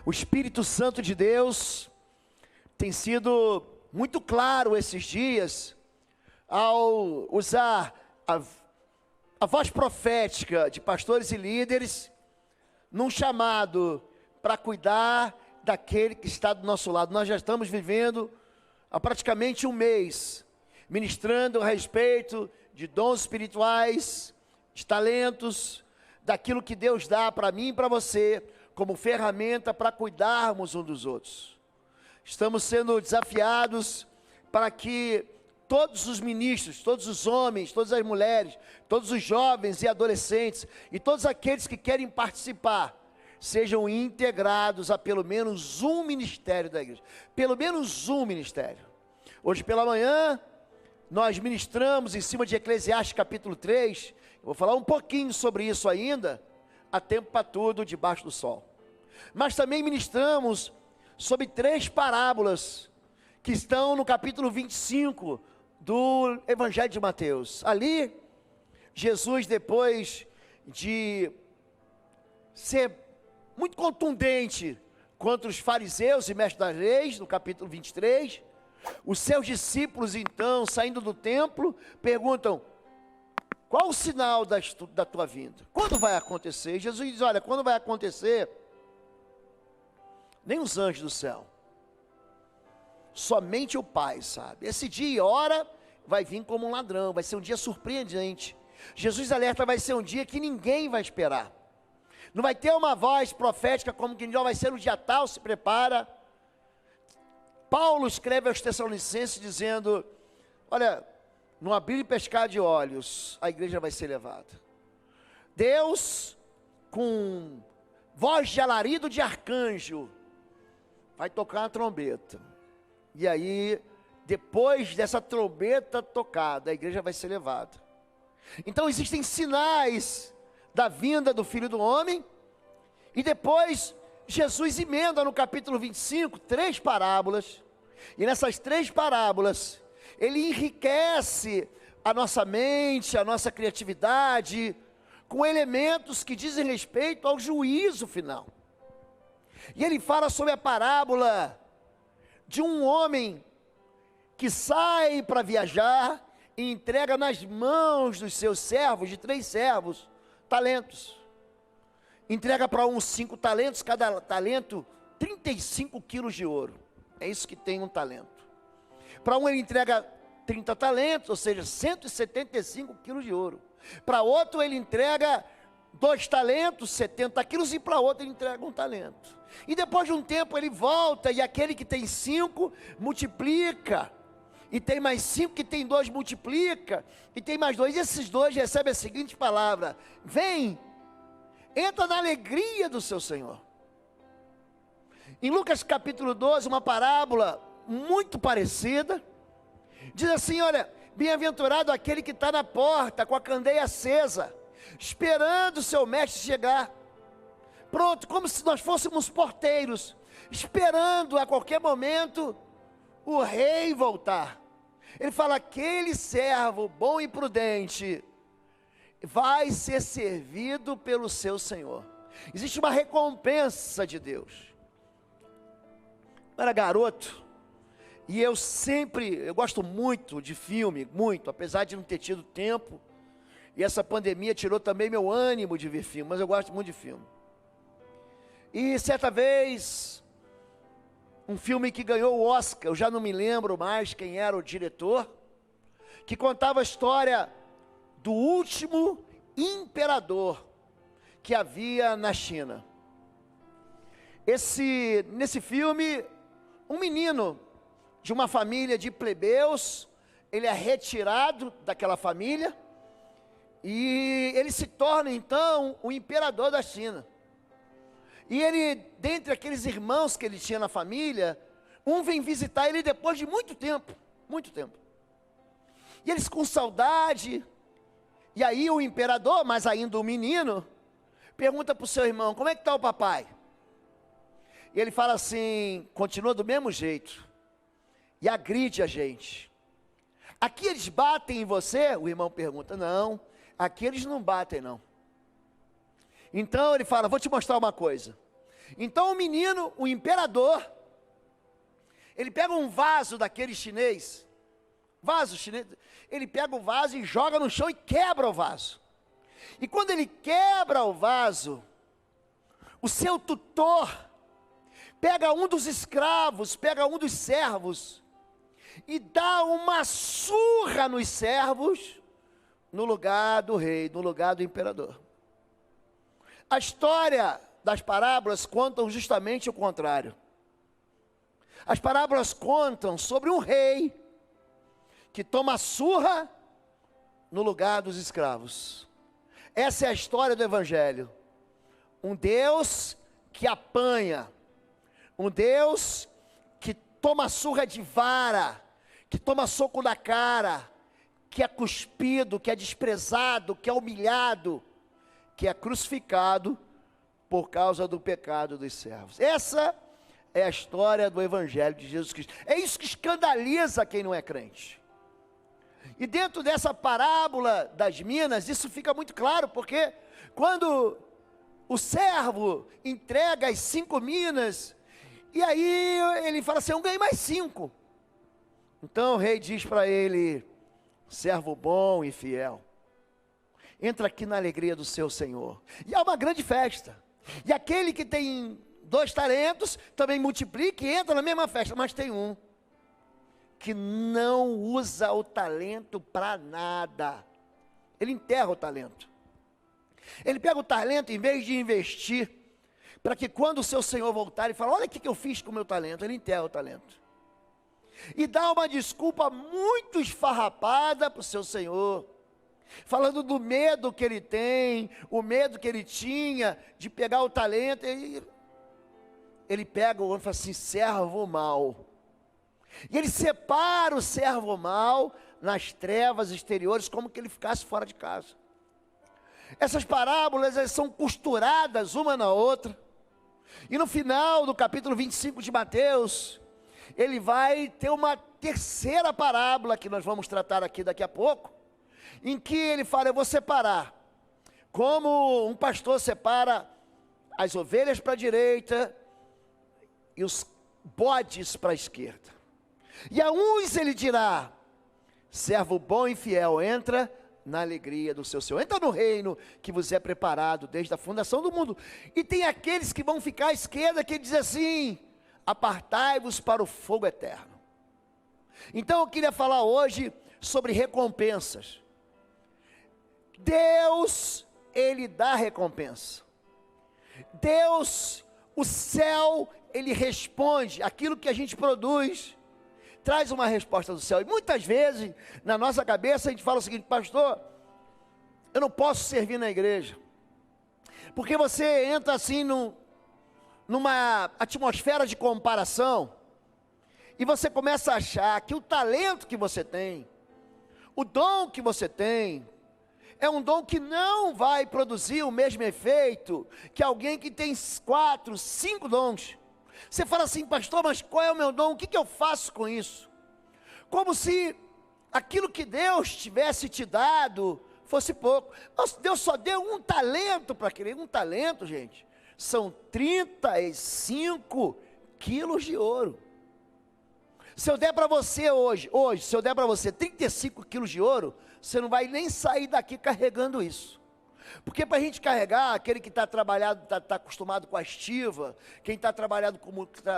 O Espírito Santo de Deus tem sido muito claro esses dias, ao usar a voz profética de pastores e líderes, num chamado para cuidar daquele que está do nosso lado. Nós já estamos vivendo há praticamente um mês, ministrando a respeito de dons espirituais, de talentos, daquilo que Deus dá para mim e para você, como ferramenta para cuidarmos uns dos outros. Estamos sendo desafiados para que todos os ministros, todos os homens, todas as mulheres, todos os jovens e adolescentes, e todos aqueles que querem participar, sejam integrados a pelo menos um ministério da igreja. Pelo menos um ministério. Hoje pela manhã, nós ministramos em cima de Eclesiastes capítulo 3, eu vou falar um pouquinho sobre isso ainda, há tempo para tudo debaixo do sol. Mas também ministramos sobre 3 parábolas, que estão no capítulo 25 do Evangelho de Mateus. Ali, Jesus, depois de ser muito contundente contra os fariseus e mestres das leis, no capítulo 23, os seus discípulos então, saindo do templo, perguntam: qual o sinal da tua vinda? Quando vai acontecer? E Jesus diz: olha, quando vai acontecer, nem os anjos do céu, somente o Pai sabe. Esse dia e hora vai vir como um ladrão, vai ser um dia surpreendente. Jesus alerta, vai ser um dia que ninguém vai esperar. Não vai ter uma voz profética como que vai ser no dia tal, se prepara. Paulo escreve aos Tessalonicenses dizendo: olha, no abrir e pescar de olhos, a igreja vai ser levada. Deus, com voz de alarido de arcanjo, vai tocar uma trombeta. E aí, depois dessa trombeta tocada, a igreja vai ser levada. Então existem sinais da vinda do Filho do Homem. E depois, Jesus emenda no capítulo 25, 3 parábolas. E nessas 3 parábolas, ele enriquece a nossa mente, a nossa criatividade, com elementos que dizem respeito ao juízo final. E ele fala sobre a parábola de um homem que sai para viajar e entrega nas mãos dos seus servos, de 3 servos, talentos. Entrega para uns 5 talentos, cada talento 35 quilos de ouro. É isso que tem um talento. Para um ele entrega 30 talentos, ou seja, 175 quilos de ouro. Para outro ele entrega 2 talentos, 70 quilos, e para outro ele entrega 1 talento. E depois de um tempo ele volta, e aquele que tem 5 multiplica, e tem mais 5 que tem 2 multiplica, e tem mais 2, e esses 2 recebem a seguinte palavra: vem, entra na alegria do seu Senhor. Em Lucas capítulo 12, uma parábola muito parecida, diz assim: olha, bem-aventurado aquele que está na porta com a candeia acesa, esperando o seu mestre chegar. Pronto, como se nós fôssemos porteiros, esperando a qualquer momento o rei voltar. Ele fala: aquele servo bom e prudente vai ser servido pelo seu Senhor. Existe uma recompensa de Deus. Eu era garoto, e eu gosto muito de filme, muito, apesar de não ter tido tempo, e essa pandemia tirou também meu ânimo de ver filme, mas eu gosto muito de filme. E certa vez, um filme que ganhou o Oscar, eu já não me lembro mais quem era o diretor, que contava a história do último imperador que havia na China. Nesse filme, um menino de uma família de plebeus, ele é retirado daquela família, e ele se torna então o imperador da China. E ele, dentre aqueles irmãos que ele tinha na família, um vem visitar ele depois de muito tempo. E eles com saudade, e aí o imperador, mas ainda o menino, pergunta para o seu irmão: como é que está o papai? E ele fala assim: continua do mesmo jeito, e agride a gente. Aqui eles batem em você? O irmão pergunta: não, aqui eles não batem não. Então ele fala: vou te mostrar uma coisa. Então o menino, o imperador, ele pega um vaso daquele chinês, ele pega o vaso e joga no chão e quebra o vaso. E quando ele quebra o vaso, o seu tutor pega um dos escravos, pega um dos servos e dá uma surra nos servos no lugar do rei, no lugar do imperador. A história das parábolas contam justamente o contrário. As parábolas contam sobre um rei que toma surra no lugar dos escravos. Essa é a história do Evangelho. Um Deus que apanha, um Deus que toma surra de vara, que toma soco na cara, que é cuspido, que é desprezado, que é humilhado, que é crucificado por causa do pecado dos servos. Essa é a história do Evangelho de Jesus Cristo. É isso que escandaliza quem não é crente. E dentro dessa parábola das minas, isso fica muito claro, porque quando o servo entrega as 5 minas, e aí ele fala assim, eu ganhei mais 5. Então o rei diz para ele, servo bom e fiel, entra aqui na alegria do seu Senhor. E há uma grande festa. E aquele que tem 2 talentos, também multiplica e entra na mesma festa, mas tem um que não usa o talento para nada. Ele enterra o talento. Ele pega o talento, em vez de investir, para que quando o seu senhor voltar e falar, olha o que eu fiz com o meu talento, ele enterra o talento. E dá uma desculpa muito esfarrapada para o seu senhor, falando do medo que ele tem, o medo que ele tinha de pegar o talento, e ele pega o homem e fala assim, servo mau. E ele separa o servo mau nas trevas exteriores, como que ele ficasse fora de casa. Essas parábolas, elas são costuradas uma na outra. E no final do capítulo 25 de Mateus, ele vai ter uma terceira parábola, que nós vamos tratar aqui daqui a pouco, em que ele fala, eu vou separar, como um pastor separa as ovelhas para a direita e os bodes para a esquerda. E a uns ele dirá, servo bom e fiel, entra na alegria do seu Senhor, entra no reino que vos é preparado desde a fundação do mundo. E tem aqueles que vão ficar à esquerda, que diz assim, apartai-vos para o fogo eterno. Então eu queria falar hoje sobre recompensas. Deus, Ele dá recompensa. Deus, o céu, Ele responde, aquilo que a gente produz, traz uma resposta do céu. E muitas vezes, na nossa cabeça, a gente fala o seguinte, pastor, eu não posso servir na igreja, porque você entra assim numa atmosfera de comparação, e você começa a achar que o talento que você tem, o dom que você tem, é um dom que não vai produzir o mesmo efeito que alguém que tem 4, 5 dons. Você fala assim, pastor, mas qual é o meu dom? O que eu faço com isso? Como se aquilo que Deus tivesse te dado fosse pouco. Mas Deus só deu um talento para aquele. Um talento, gente, são 35 quilos de ouro. Se eu der para você hoje, se eu der para você 35 quilos de ouro, você não vai nem sair daqui carregando isso. Porque para a gente carregar, aquele que está trabalhado, está acostumado com a estiva, quem está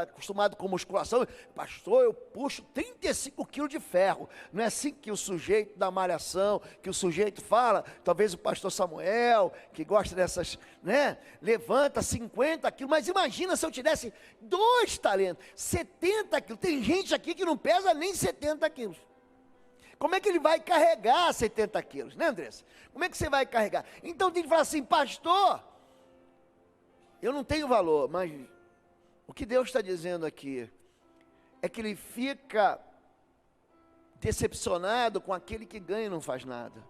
acostumado com musculação, pastor, eu puxo 35 quilos de ferro. Não é assim que o sujeito da malhação, que o sujeito fala, talvez o pastor Samuel, que gosta dessas, né? Levanta 50 quilos, mas imagina se eu te desse 2 talentos, 70 quilos. Tem gente aqui que não pesa nem 70 quilos. Como é que ele vai carregar 70 quilos, né, Andressa? Como é que você vai carregar? Então tem que falar assim, pastor, eu não tenho valor, mas o que Deus está dizendo aqui é que ele fica decepcionado com aquele que ganha e não faz nada.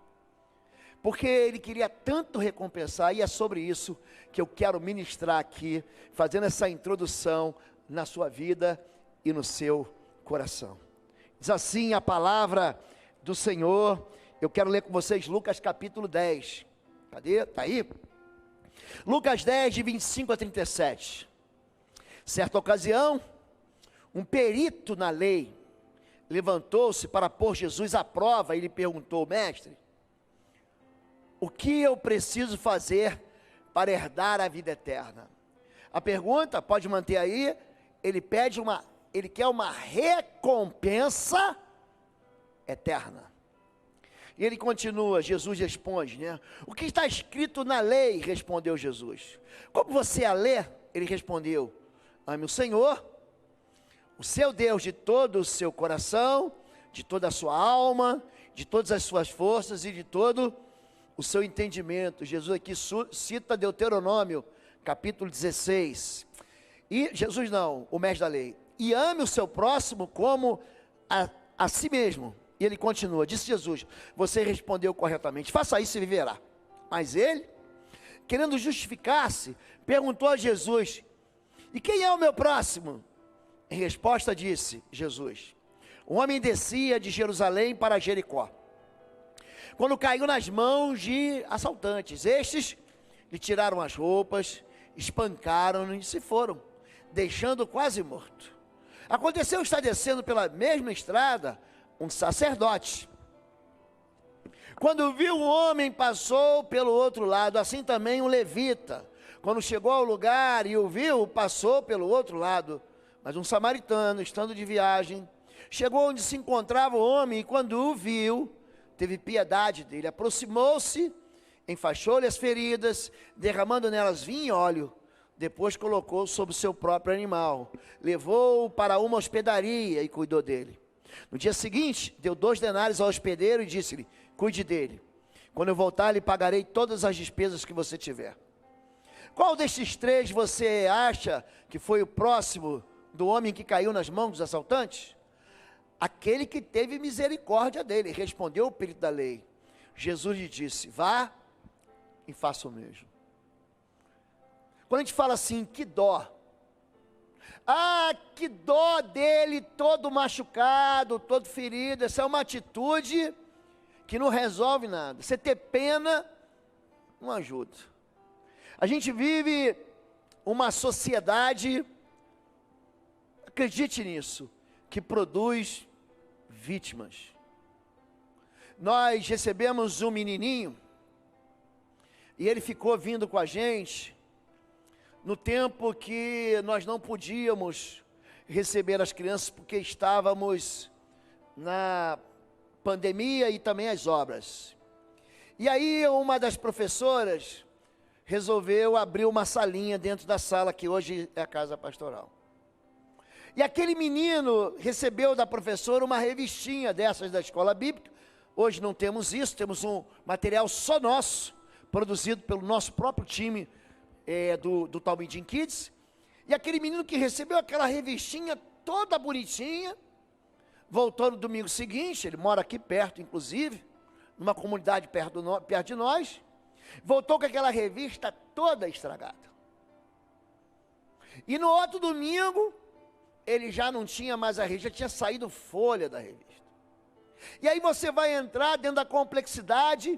Porque ele queria tanto recompensar, e é sobre isso que eu quero ministrar aqui, fazendo essa introdução na sua vida e no seu coração. Diz assim a palavra do Senhor. Eu quero ler com vocês Lucas capítulo 10. Cadê? Está aí? Lucas 10, de 25 a 37. Certa ocasião, um perito na lei levantou-se para pôr Jesus à prova e lhe perguntou: mestre, o que eu preciso fazer para herdar a vida eterna? A pergunta, pode manter aí, ele quer uma recompensa eterna. E ele continua, Jesus responde, né? O que está escrito na lei? Respondeu Jesus. Como você a lê? Ele respondeu: ame o Senhor, o seu Deus, de todo o seu coração, de toda a sua alma, de todas as suas forças e de todo o seu entendimento. Jesus aqui cita Deuteronômio, capítulo 16. E Jesus não, o mestre da lei. E ame o seu próximo como a si mesmo. E ele continua, disse Jesus: você respondeu corretamente, faça isso e viverá. Mas ele, querendo justificar-se, perguntou a Jesus: e quem é o meu próximo? Em resposta disse Jesus: um homem descia de Jerusalém para Jericó, quando caiu nas mãos de assaltantes. Estes lhe tiraram as roupas, espancaram-no e se foram, deixando-o quase morto. Aconteceu estar descendo pela mesma estrada um sacerdote. Quando viu um homem, passou pelo outro lado, assim também um levita. Quando chegou ao lugar e o viu, passou pelo outro lado. Mas um samaritano, estando de viagem, chegou onde se encontrava o homem e quando o viu, teve piedade dele. Aproximou-se, enfaixou-lhe as feridas, derramando nelas vinho e óleo. Depois colocou sobre o seu próprio animal, levou-o para uma hospedaria e cuidou dele. No dia seguinte, deu 2 denários ao hospedeiro e disse-lhe: cuide dele. Quando eu voltar, lhe pagarei todas as despesas que você tiver. Qual destes 3 você acha que foi o próximo do homem que caiu nas mãos dos assaltantes? Aquele que teve misericórdia dele, respondeu o perito da lei. Jesus lhe disse: vá e faça o mesmo. Quando a gente fala assim, que dó. Ah, que dó dele, todo machucado, todo ferido. Essa é uma atitude que não resolve nada. Você ter pena não ajuda. A gente vive uma sociedade, acredite nisso, que produz vítimas. Nós recebemos um menininho e ele ficou vindo com a gente no tempo que nós não podíamos receber as crianças porque estávamos na pandemia e também as obras. E aí uma das professoras resolveu abrir uma salinha dentro da sala que hoje é a casa pastoral. E aquele menino recebeu da professora uma revistinha dessas da escola bíblica. Hoje não temos isso, temos um material só nosso, produzido pelo nosso próprio time do Talmidim Kids. E aquele menino que recebeu aquela revistinha toda bonitinha, voltou no domingo seguinte, ele mora aqui perto inclusive, numa comunidade perto de nós, voltou com aquela revista toda estragada. E no outro domingo, ele já não tinha mais a revista, já tinha saído folha da revista. E aí você vai entrar dentro da complexidade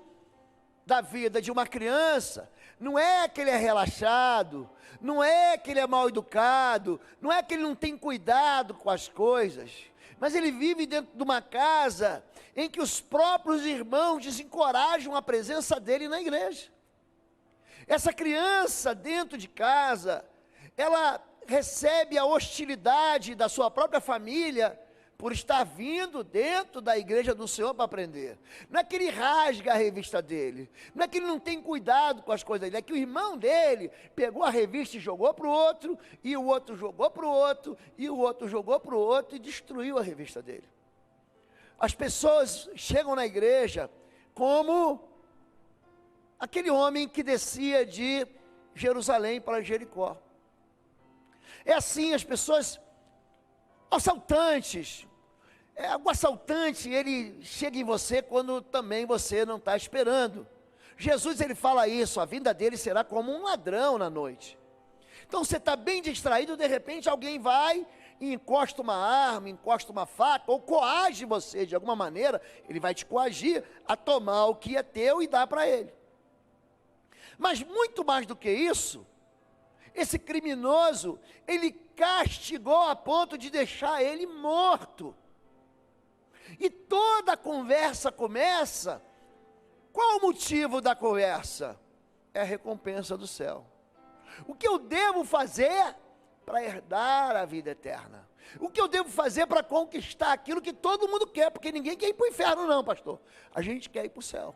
da vida de uma criança. Não é que ele é relaxado, não é que ele é mal educado, não é que ele não tem cuidado com as coisas, mas ele vive dentro de uma casa em que os próprios irmãos desencorajam a presença dele na igreja. Essa criança dentro de casa, ela recebe a hostilidade da sua própria família por estar vindo dentro da igreja do Senhor para aprender. Não é que ele rasga a revista dele, não é que ele não tem cuidado com as coisas dele, é que o irmão dele pegou a revista e jogou para o outro, e o outro jogou para o outro, e o outro jogou para o outro, e destruiu a revista dele. As pessoas chegam na igreja como aquele homem que descia de Jerusalém para Jericó. É assim, as pessoas, assaltantes, o assaltante, ele chega em você quando também você não está esperando. Jesus, ele fala isso, a vinda dele será como um ladrão na noite. Então você está bem distraído, de repente alguém vai e encosta uma arma, encosta uma faca, ou coage você de alguma maneira, ele vai te coagir a tomar o que é teu e dar para ele. Mas muito mais do que isso, esse criminoso, ele castigou a ponto de deixar ele morto. E toda a conversa começa, qual o motivo da conversa? É a recompensa do céu. O que eu devo fazer para herdar a vida eterna? O que eu devo fazer para conquistar aquilo que todo mundo quer? Porque ninguém quer ir para o inferno não, pastor. A gente quer ir para o céu.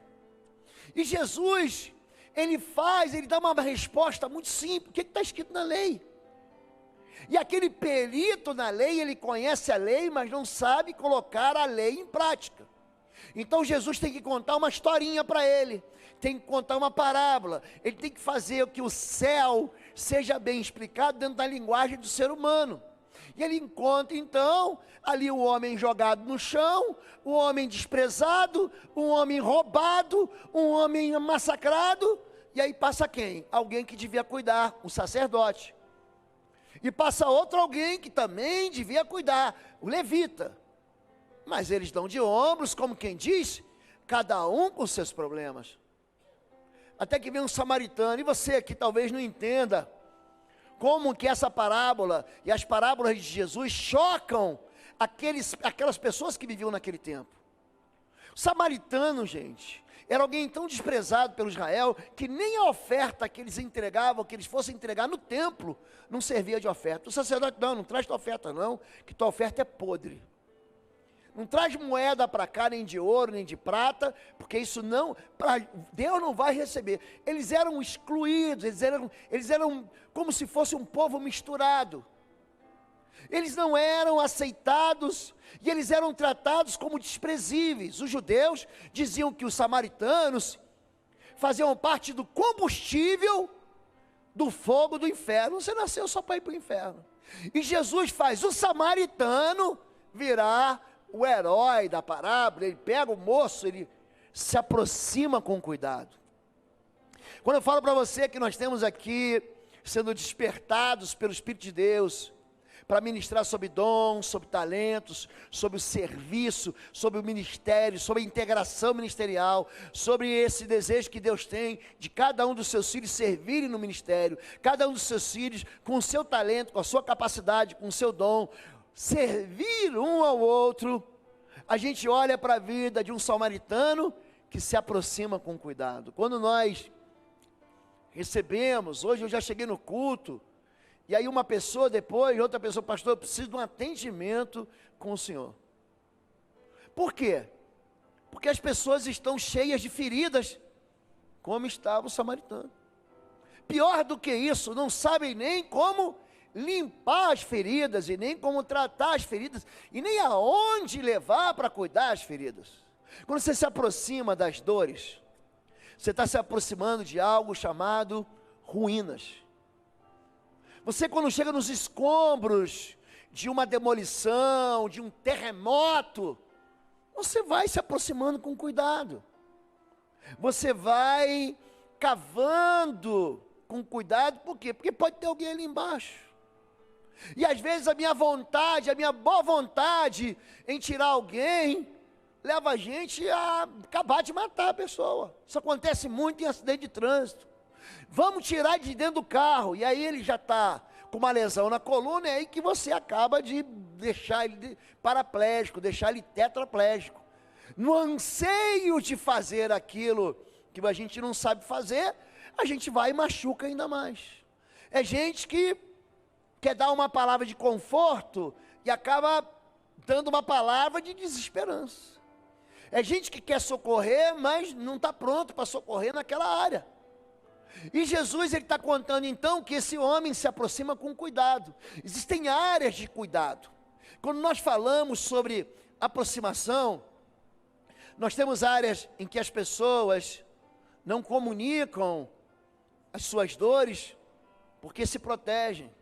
E Jesus, ele dá uma resposta muito simples. O que está escrito na lei? E aquele perito na lei, ele conhece a lei, mas não sabe colocar a lei em prática. Então Jesus tem que contar uma historinha para ele, tem que contar uma parábola, ele tem que fazer que o céu seja bem explicado dentro da linguagem do ser humano. E ele encontra então, ali o homem jogado no chão, o homem desprezado, um homem roubado, um homem massacrado, e aí passa quem? Alguém que devia cuidar, um sacerdote. E passa outro alguém que também devia cuidar, o levita. Mas eles dão de ombros, como quem diz, cada um com seus problemas. Até que vem um samaritano, e você que talvez não entenda como que essa parábola e as parábolas de Jesus chocam aquelas pessoas que viviam naquele tempo. O samaritano, gente, era alguém tão desprezado pelo Israel, que nem a oferta que eles entregavam, que eles fossem entregar no templo, não servia de oferta. O sacerdote, não traz tua oferta não, que tua oferta é podre. Não traz moeda para cá, nem de ouro, nem de prata, porque isso não, Deus não vai receber. Eles eram excluídos, eles eram como se fosse um povo misturado. Eles não eram aceitados, e eles eram tratados como desprezíveis. Os judeus diziam que os samaritanos faziam parte do combustível do fogo do inferno. Você nasceu só para ir para o inferno. E Jesus faz o samaritano virar o herói da parábola. Ele pega o moço, ele se aproxima com cuidado. Quando eu falo para você que nós temos aqui, sendo despertados pelo Espírito de Deus, para ministrar sobre dons, sobre talentos, sobre o serviço, sobre o ministério, sobre a integração ministerial, sobre esse desejo que Deus tem de cada um dos seus filhos servirem no ministério, cada um dos seus filhos com o seu talento, com a sua capacidade, com o seu dom, servir um ao outro. A gente olha para a vida de um samaritano que se aproxima com cuidado. Quando nós recebemos, hoje eu já cheguei no culto, e aí uma pessoa depois, outra pessoa, pastor, eu preciso de um atendimento com o senhor. Por quê? Porque as pessoas estão cheias de feridas, como estava o samaritano. Pior do que isso, não sabem nem como limpar as feridas, e nem como tratar as feridas, e nem aonde levar para cuidar as feridas. Quando você se aproxima das dores, você está se aproximando de algo chamado ruínas. Você, quando chega nos escombros de uma demolição, de um terremoto, você vai se aproximando com cuidado. Você vai cavando com cuidado, por quê? Porque pode ter alguém ali embaixo. E às vezes a minha vontade, a minha boa vontade em tirar alguém, leva a gente a acabar de matar a pessoa. Isso acontece muito em acidente de trânsito. Vamos tirar de dentro do carro, e aí ele já está com uma lesão na coluna, é aí que você acaba de deixar ele paraplégico, deixar ele tetraplégico. No anseio de fazer aquilo que a gente não sabe fazer, a gente vai e machuca ainda mais. É gente que quer dar uma palavra de conforto e acaba dando uma palavra de desesperança. É gente que quer socorrer, mas não está pronto para socorrer naquela área. E Jesus, ele está contando então que esse homem se aproxima com cuidado. Existem áreas de cuidado. Quando nós falamos sobre aproximação, nós temos áreas em que as pessoas não comunicam as suas dores, porque se protegem,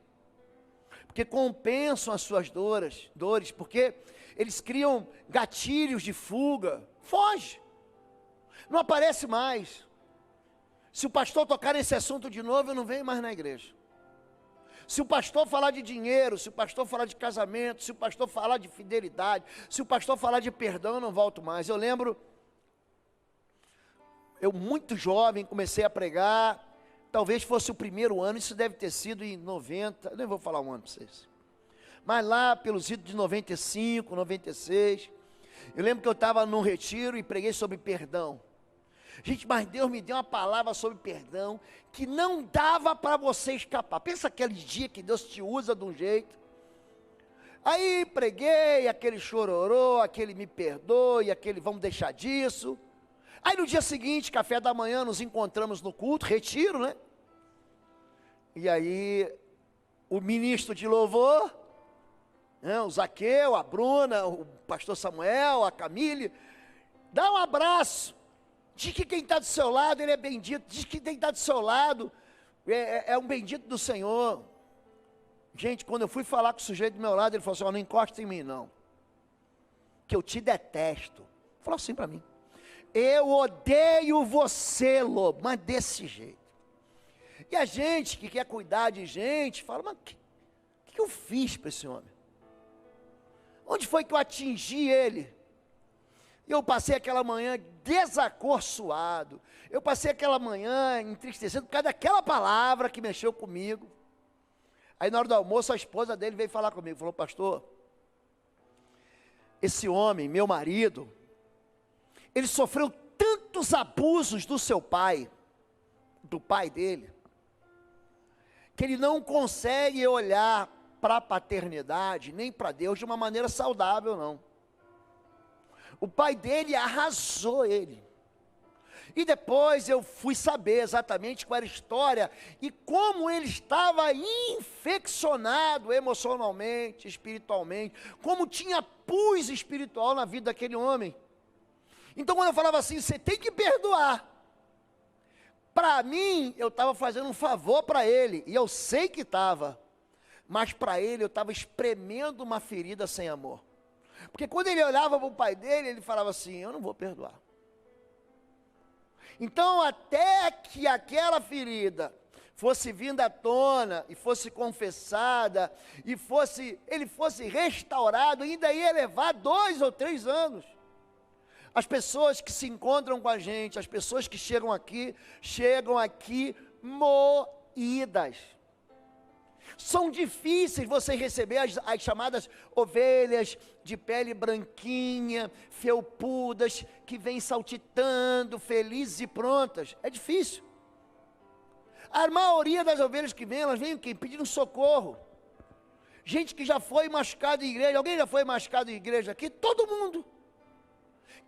porque compensam as suas dores, porque eles criam gatilhos de fuga. Foge, não aparece mais. Se o pastor tocar nesse assunto de novo, eu não venho mais na igreja. Se o pastor falar de dinheiro, se o pastor falar de casamento, se o pastor falar de fidelidade, se o pastor falar de perdão, eu não volto mais. Eu lembro, eu muito jovem comecei a pregar talvez fosse o primeiro ano, isso deve ter sido em 90, nem vou falar um ano para vocês. Mas lá pelos idos de 95, 96, eu lembro que eu estava num retiro e preguei sobre perdão. Gente, mas Deus me deu uma palavra sobre perdão que não dava para você escapar. Pensa aquele dia que Deus te usa de um jeito. Aí preguei, aquele chororô, aquele me perdoe, aquele vamos deixar disso. Aí no dia seguinte, café da manhã, nos encontramos no culto, retiro, né? E aí o ministro de louvor, né, o Zaqueu, a Bruna, o pastor Samuel, a Camille, dá um abraço. Diz que quem está do seu lado, ele é bendito. Diz que quem está do seu lado é um bendito do Senhor. Gente, quando eu fui falar com o sujeito do meu lado, ele falou assim, não encosta em mim não, que eu te detesto. Falou assim para mim, eu odeio você, lobo, mas desse jeito. E a gente que quer cuidar de gente, fala, mas o que eu fiz para esse homem? Onde foi que eu atingi ele? Eu passei aquela manhã desacorçoado, eu passei aquela manhã entristecido por causa daquela palavra que mexeu comigo. Aí na hora do almoço a esposa dele veio falar comigo, falou, pastor, esse homem, meu marido, ele sofreu tantos abusos do seu pai, do pai dele, que ele não consegue olhar para a paternidade, nem para Deus de uma maneira saudável não. O pai dele arrasou ele. E depois eu fui saber exatamente qual era a história e como ele estava infeccionado emocionalmente, espiritualmente, como tinha pus espiritual na vida daquele homem. Então quando eu falava assim, você tem que perdoar, para mim eu estava fazendo um favor para ele, e eu sei que estava, mas para ele eu estava espremendo uma ferida sem amor. Porque quando ele olhava para o pai dele, ele falava assim, eu não vou perdoar. Então até que aquela ferida fosse vinda à tona, e fosse confessada, e ele fosse restaurado, ainda ia levar 2 ou 3 anos. As pessoas que se encontram com a gente, as pessoas que chegam aqui moídas. São difíceis você receber as chamadas ovelhas de pele branquinha, felpudas, que vêm saltitando, felizes e prontas. É difícil. A maioria das ovelhas que vêm, elas vêm o quê? Pedindo socorro. Gente que já foi machucado em igreja. Alguém já foi machucado em igreja aqui? Todo mundo.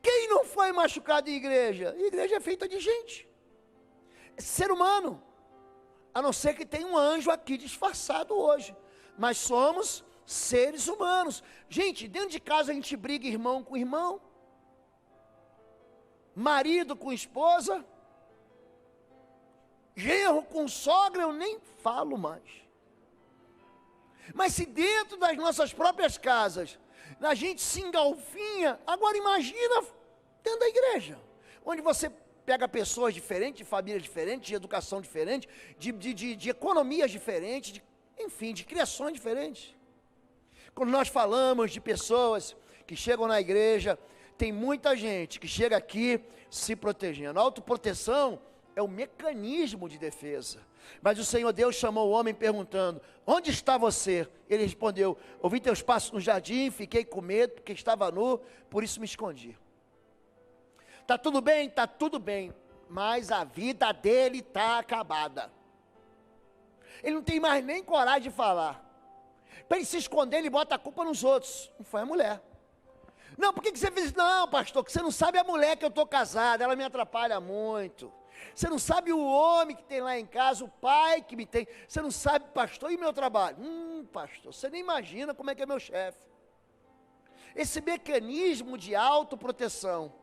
Quem não foi machucado em igreja? A igreja é feita de gente. É ser humano. A não ser que tenha um anjo aqui disfarçado hoje. Mas somos seres humanos. Gente, dentro de casa a gente briga irmão com irmão. Marido com esposa. Genro com sogra, eu nem falo mais. Mas se dentro das nossas próprias casas, a gente se engalfinha, agora imagina dentro da igreja. Onde você pega pessoas diferentes, de famílias diferentes, de educação diferente, de economias diferentes, enfim, de criações diferentes. Quando nós falamos de pessoas que chegam na igreja, tem muita gente que chega aqui se protegendo. A autoproteção é um mecanismo de defesa. Mas o Senhor Deus chamou o homem perguntando, onde está você? Ele respondeu, ouvi teus passos no jardim, fiquei com medo, porque estava nu, por isso me escondi. Está tudo bem? Está tudo bem, mas a vida dele está acabada. Ele não tem mais nem coragem de falar. Para ele se esconder, ele bota a culpa nos outros. Não foi a mulher. Não, por que você fez? Não, pastor, que você não sabe a mulher que eu estou casado, ela me atrapalha muito. Você não sabe o homem que tem lá em casa, o pai que me tem. Você não sabe, pastor, e meu trabalho? Pastor, você nem imagina como é que é meu chefe. Esse mecanismo de autoproteção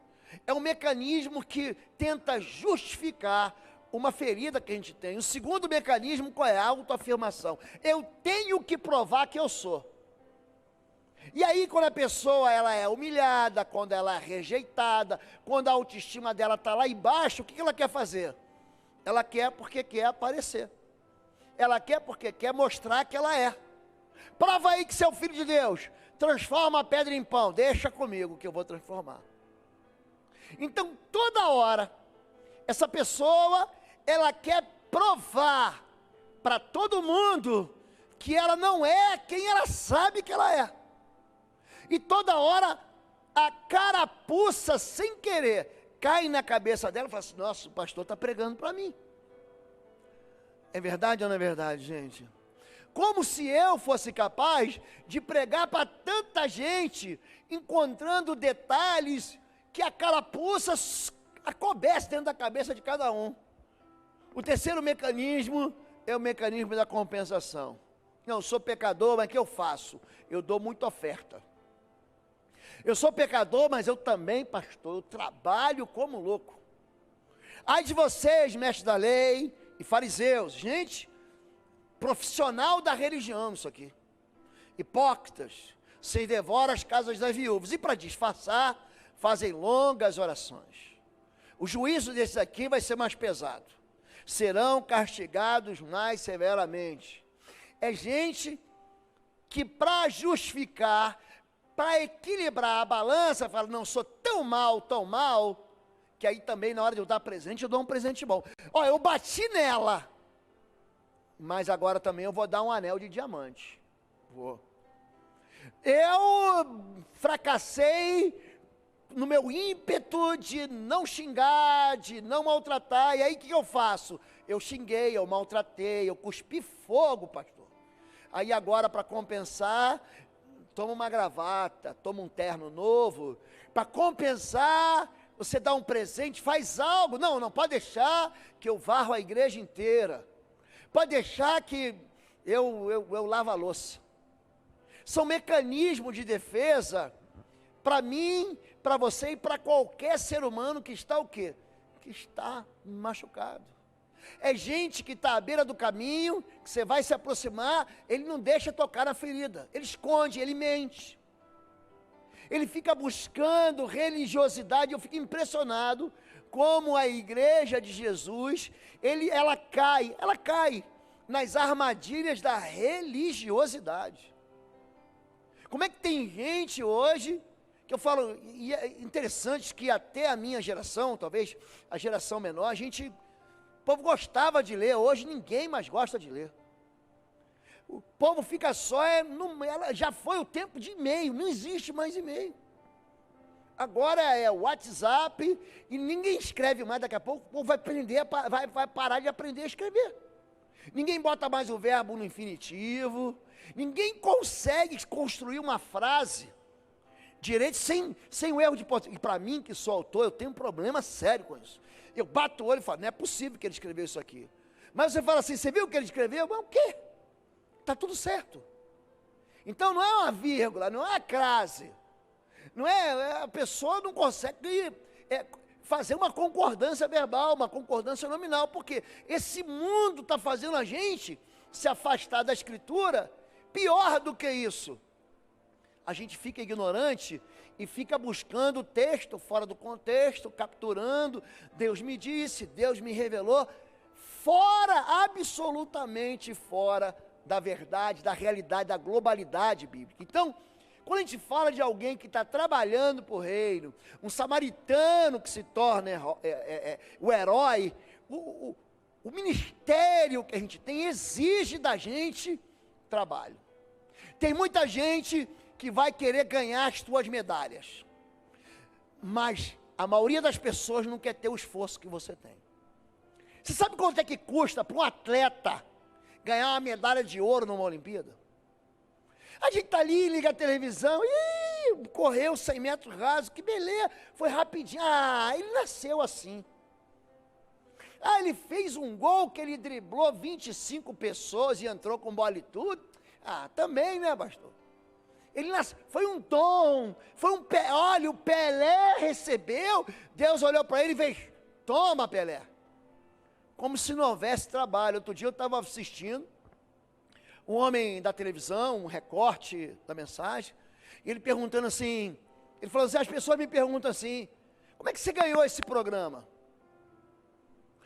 é um mecanismo que tenta justificar uma ferida que a gente tem. O segundo mecanismo, qual é? A autoafirmação. Eu tenho que provar que eu sou. E aí quando a pessoa ela é humilhada, quando ela é rejeitada, quando a autoestima dela está lá embaixo, o que ela quer fazer? Ela quer porque quer aparecer. Ela quer porque quer mostrar que ela é. Prova aí que você é o filho de Deus. Transforma a pedra em pão. Deixa comigo que eu vou transformar. Então toda hora, essa pessoa, ela quer provar para todo mundo que ela não é quem ela sabe que ela é. E toda hora a carapuça, sem querer, cai na cabeça dela e fala assim: nossa, o pastor está pregando para mim. É verdade ou não é verdade, gente? Como se eu fosse capaz de pregar para tanta gente, encontrando detalhes que a carapuça acoberce dentro da cabeça de cada um. O terceiro mecanismo é o mecanismo da compensação. Não, eu sou pecador, mas o que eu faço? Eu dou muita oferta. Eu sou pecador, mas eu também, pastor, eu trabalho como louco. Ai de vocês, mestres da lei e fariseus, gente, profissional da religião isso aqui. Hipócritas, vocês devoram as casas das viúvas e para disfarçar, fazem longas orações. O juízo desses aqui vai ser mais pesado. Serão castigados mais severamente. É gente que para justificar, para equilibrar a balança, fala: não, sou tão mal, que aí também na hora de eu dar presente, eu dou um presente bom. Ó, eu bati nela, mas agora também eu vou dar um anel de diamante. Vou. Eu fracassei no meu ímpeto de não xingar, de não maltratar, e aí o que eu faço? Eu xinguei, eu maltratei, eu cuspi fogo, pastor. Aí agora, para compensar, toma uma gravata, toma um terno novo, para compensar, você dá um presente, faz algo. Não, não pode deixar que eu varro a igreja inteira, pode deixar que eu lavo a louça. São mecanismos de defesa, para mim, para você e para qualquer ser humano que está o quê? Que está machucado. É gente que está à beira do caminho, que você vai se aproximar, ele não deixa tocar na ferida, ele esconde, ele mente. Ele fica buscando religiosidade. Eu fico impressionado como a igreja de Jesus, ela cai nas armadilhas da religiosidade. Como é que tem gente hoje, que eu falo, e é interessante que até a minha geração, talvez a geração menor, o povo gostava de ler, hoje ninguém mais gosta de ler. O povo fica só, já foi o tempo de e-mail, não existe mais e-mail. Agora é WhatsApp e ninguém escreve mais, daqui a pouco o povo vai parar de aprender a escrever. Ninguém bota mais o verbo no infinitivo, ninguém consegue construir uma frase direito sem o erro de português. E para mim, que sou autor, eu tenho um problema sério com isso. Eu bato o olho e falo: não é possível que ele escreveu isso aqui. Mas você fala assim: você viu o que ele escreveu? Mas o quê? Está tudo certo. Então não é uma vírgula, não é uma crase, não é, a pessoa não consegue fazer uma concordância verbal, uma concordância nominal, porque esse mundo está fazendo a gente se afastar da Escritura. Pior do que isso, a gente fica ignorante e fica buscando o texto fora do contexto, capturando: Deus me disse, Deus me revelou, absolutamente fora da verdade, da realidade, da globalidade bíblica. Então, quando a gente fala de alguém que está trabalhando para o reino, um samaritano que se torna o herói, o ministério que a gente tem exige da gente trabalho. Tem muita gente que vai querer ganhar as tuas medalhas, mas a maioria das pessoas não quer ter o esforço que você tem. Você sabe quanto é que custa para um atleta ganhar uma medalha de ouro numa Olimpíada? A gente está ali, liga a televisão, correu 100 metros rasos, que beleza, foi rapidinho. Ele nasceu assim. Ele fez um gol que ele driblou 25 pessoas e entrou com bola e tudo. Também, né, pastor? Ele foi um dom, olha, o Pelé recebeu, Deus olhou para ele e fez: toma, Pelé. Como se não houvesse trabalho. Outro dia eu estava assistindo um homem da televisão, um recorte da mensagem, e ele perguntando assim, ele falou assim: as pessoas me perguntam assim, como é que você ganhou esse programa?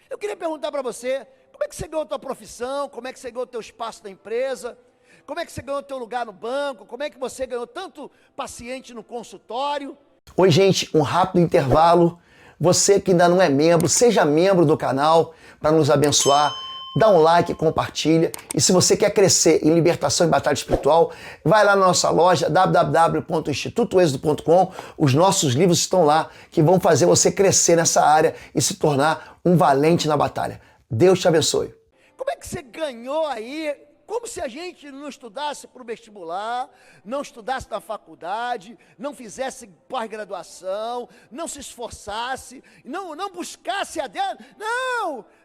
Eu queria perguntar para você, como é que você ganhou a tua profissão, como é que você ganhou o teu espaço na empresa, como é que você ganhou o teu lugar no banco, como é que você ganhou tanto paciente no consultório? Oi, gente, um rápido intervalo. Você que ainda não é membro, seja membro do canal para nos abençoar. dá um like, compartilha. E se você quer crescer em libertação e batalha espiritual, vai lá na nossa loja www.institutoexodo.com. Os nossos livros estão lá que vão fazer você crescer nessa área e se tornar um valente na batalha. Deus te abençoe. Como é que você ganhou aí? Como se a gente não estudasse para o vestibular, não estudasse na faculdade, não fizesse pós-graduação, não se esforçasse, não buscasse a Deus.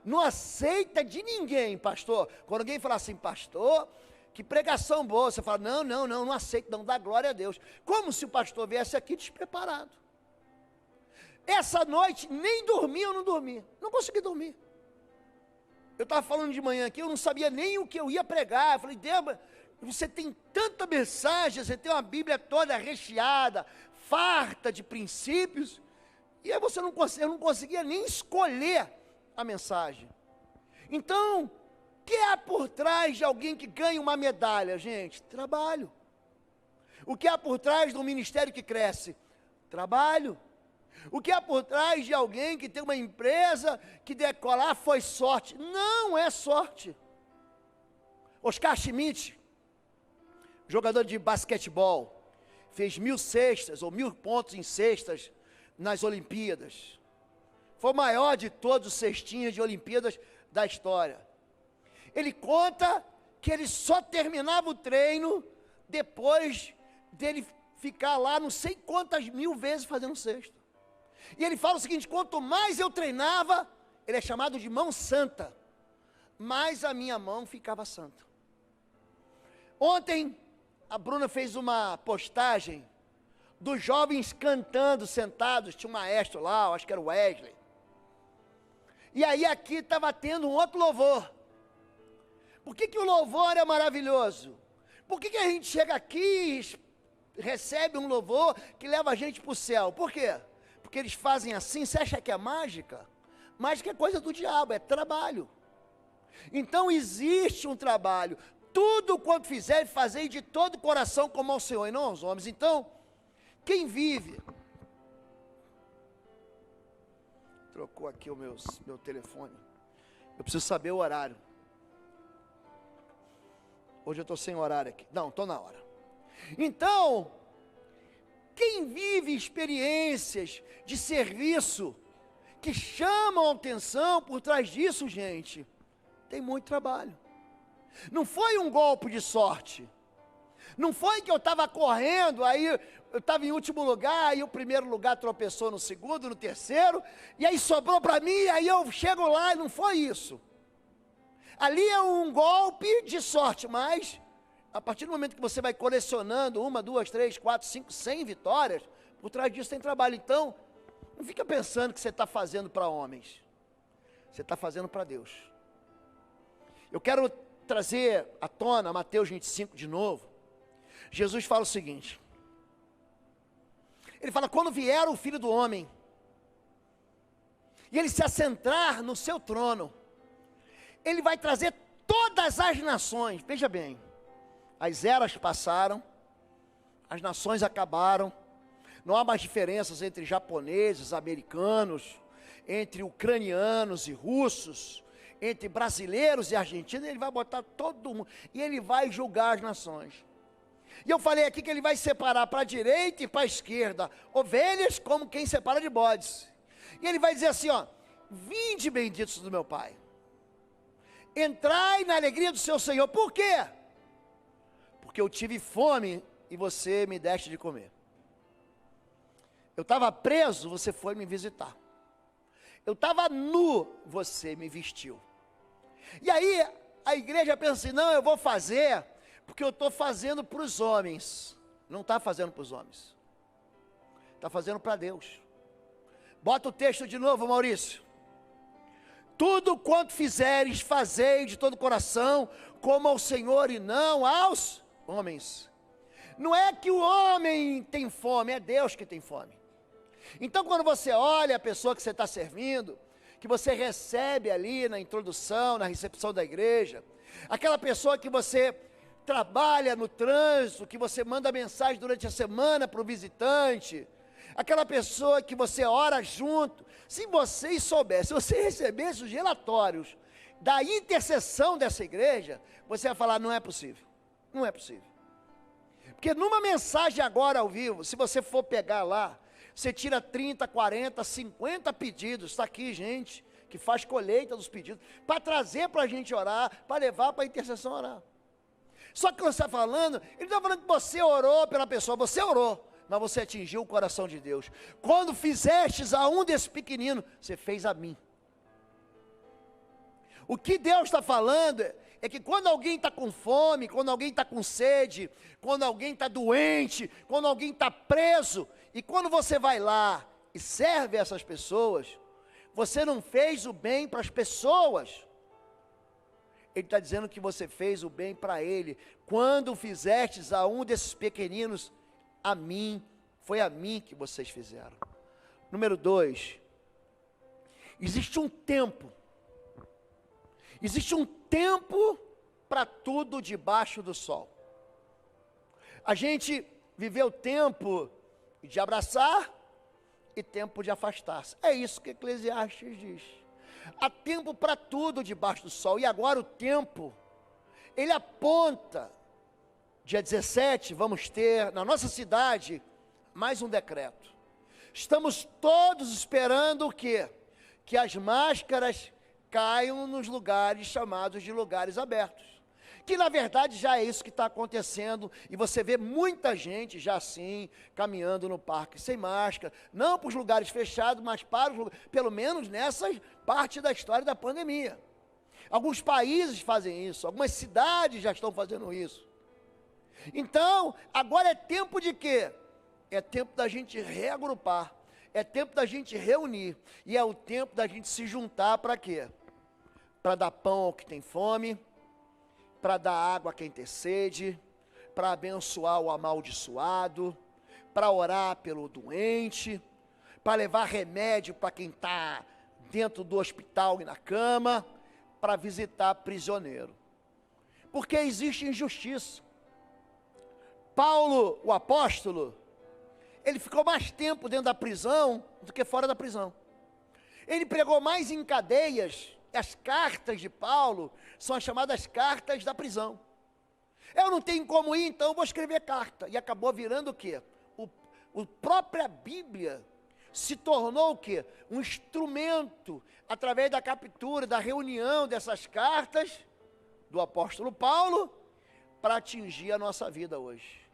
Não aceita de ninguém, pastor. Quando alguém fala assim, pastor, que pregação boa, você fala, não aceito, não, dá glória a Deus. Como se o pastor viesse aqui despreparado. Essa noite, nem dormi, eu não dormi, não consegui dormir. Eu estava falando de manhã aqui, eu não sabia nem o que eu ia pregar. Eu falei, Débora, você tem tanta mensagem, você tem uma Bíblia toda recheada, farta de princípios, e aí eu não conseguia nem escolher a mensagem. Então, o que há por trás de alguém que ganha uma medalha, gente? Trabalho. O que há por trás de um ministério que cresce? Trabalho. O que há por trás de alguém que tem uma empresa que decolar foi sorte? Não é sorte. Oscar Schmidt, jogador de basquetebol, fez 1000 cestas ou 1000 pontos em cestas nas Olimpíadas. Foi o maior de todos os cestinhas de Olimpíadas da história. Ele conta que ele só terminava o treino depois dele ficar lá não sei quantas 1000 vezes fazendo cesta. E ele fala o seguinte, quanto mais eu treinava, ele é chamado de mão santa, mais a minha mão ficava santa. Ontem, a Bruna fez uma postagem dos jovens cantando, sentados, tinha um maestro lá, acho que era o Wesley. E aí aqui estava tendo um outro louvor. Por que o louvor é maravilhoso? Por que a gente chega aqui e recebe um louvor que leva a gente para o céu? Por quê? Porque eles fazem assim, você acha que é mágica? Mágica é coisa do diabo, é trabalho. Então existe um trabalho. Tudo quanto fizer, fazei de todo o coração como ao Senhor e não aos homens. Então, quem vive... Trocou aqui o meu telefone. Eu preciso saber o horário. Hoje eu estou sem horário aqui. Não, estou na hora. Então... Quem vive experiências de serviço que chamam a atenção por trás disso, gente, tem muito trabalho. Não foi um golpe de sorte. Não foi que eu estava correndo, aí eu estava em último lugar, aí o primeiro lugar tropeçou no segundo, no terceiro, e aí sobrou para mim, aí eu chego lá e não foi isso. Ali é um golpe de sorte, mas... a partir do momento que você vai colecionando 1, 2, 3, 4, 5, 100 vitórias, por trás disso tem trabalho. Então, não fica pensando que você está fazendo para homens. Você está fazendo para Deus. Eu quero trazer à tona Mateus 25 de novo. Jesus fala o seguinte. Ele fala, quando vier o Filho do Homem, e ele se assentar no seu trono, ele vai trazer todas as nações, veja bem, as eras passaram, as nações acabaram, não há mais diferenças entre japoneses, americanos, entre ucranianos e russos, entre brasileiros e argentinos. Ele vai botar todo mundo, e ele vai julgar as nações. E eu falei aqui que ele vai separar para a direita e para a esquerda, ovelhas como quem separa de bodes. E ele vai dizer assim, ó, vinde benditos do meu Pai, entrai na alegria do seu Senhor. Por quê? Porque eu tive fome e você me deste de comer. Eu estava preso, você foi me visitar. Eu estava nu, você me vestiu. E aí a igreja pensa assim, não, eu vou fazer, porque eu estou fazendo para os homens. Não está fazendo para os homens. Está fazendo para Deus. Bota o texto de novo, Maurício. Tudo quanto fizeres, fazei de todo o coração, como ao Senhor e não aos homens. Não é que o homem tem fome, é Deus que tem fome. Então quando você olha a pessoa que você está servindo, que você recebe ali na introdução, na recepção da igreja, aquela pessoa que você trabalha no trânsito, que você manda mensagem durante a semana para o visitante, aquela pessoa que você ora junto, se vocês soubessem, se você recebesse os relatórios da intercessão dessa igreja, você vai falar, não é possível, não é possível. Porque numa mensagem agora ao vivo, se você for pegar lá, você tira 30, 40, 50 pedidos, está aqui gente que faz colheita dos pedidos, para trazer para a gente orar, para levar para a intercessão orar. Só que quando você está falando, ele não está falando que você orou pela pessoa, você orou, mas você atingiu o coração de Deus. Quando fizestes a um desses pequeninos, você fez a mim. O que Deus está falando é que quando alguém está com fome, quando alguém está com sede, quando alguém está doente, quando alguém está preso, e quando você vai lá e serve essas pessoas, você não fez o bem para as pessoas. Ele está dizendo que você fez o bem para ele. Quando fizestes a um desses pequeninos, a mim, foi a mim que vocês fizeram. Número 2, existe um tempo para tudo debaixo do sol. A gente viveu tempo de abraçar e tempo de afastar-se. É isso que Eclesiastes diz. Há tempo para tudo debaixo do sol. E agora o tempo, ele aponta. Dia 17, vamos ter na nossa cidade mais um decreto. Estamos todos esperando o quê? Que as máscaras caiam nos lugares chamados de lugares abertos. Que na verdade já é isso que está acontecendo, e você vê muita gente já assim, caminhando no parque sem máscara, não para os lugares fechados, mas para os lugares, pelo menos nessa parte da história da pandemia. Alguns países fazem isso, algumas cidades já estão fazendo isso. Então, agora é tempo de quê? É tempo da gente reagrupar, é tempo da gente reunir, e é o tempo da gente se juntar para quê? Para dar pão ao que tem fome, para dar água a quem tem sede, para abençoar o amaldiçoado, para orar pelo doente, para levar remédio para quem está dentro do hospital e na cama, para visitar prisioneiro. Porque existe injustiça. Paulo, o apóstolo, ele ficou mais tempo dentro da prisão do que fora da prisão. Ele pregou mais em cadeias. As cartas de Paulo são as chamadas cartas da prisão. Eu não tenho como ir, então vou escrever carta. E acabou virando o quê? A própria Bíblia se tornou o quê? Um instrumento, através da captura, da reunião dessas cartas do apóstolo Paulo, para atingir a nossa vida hoje.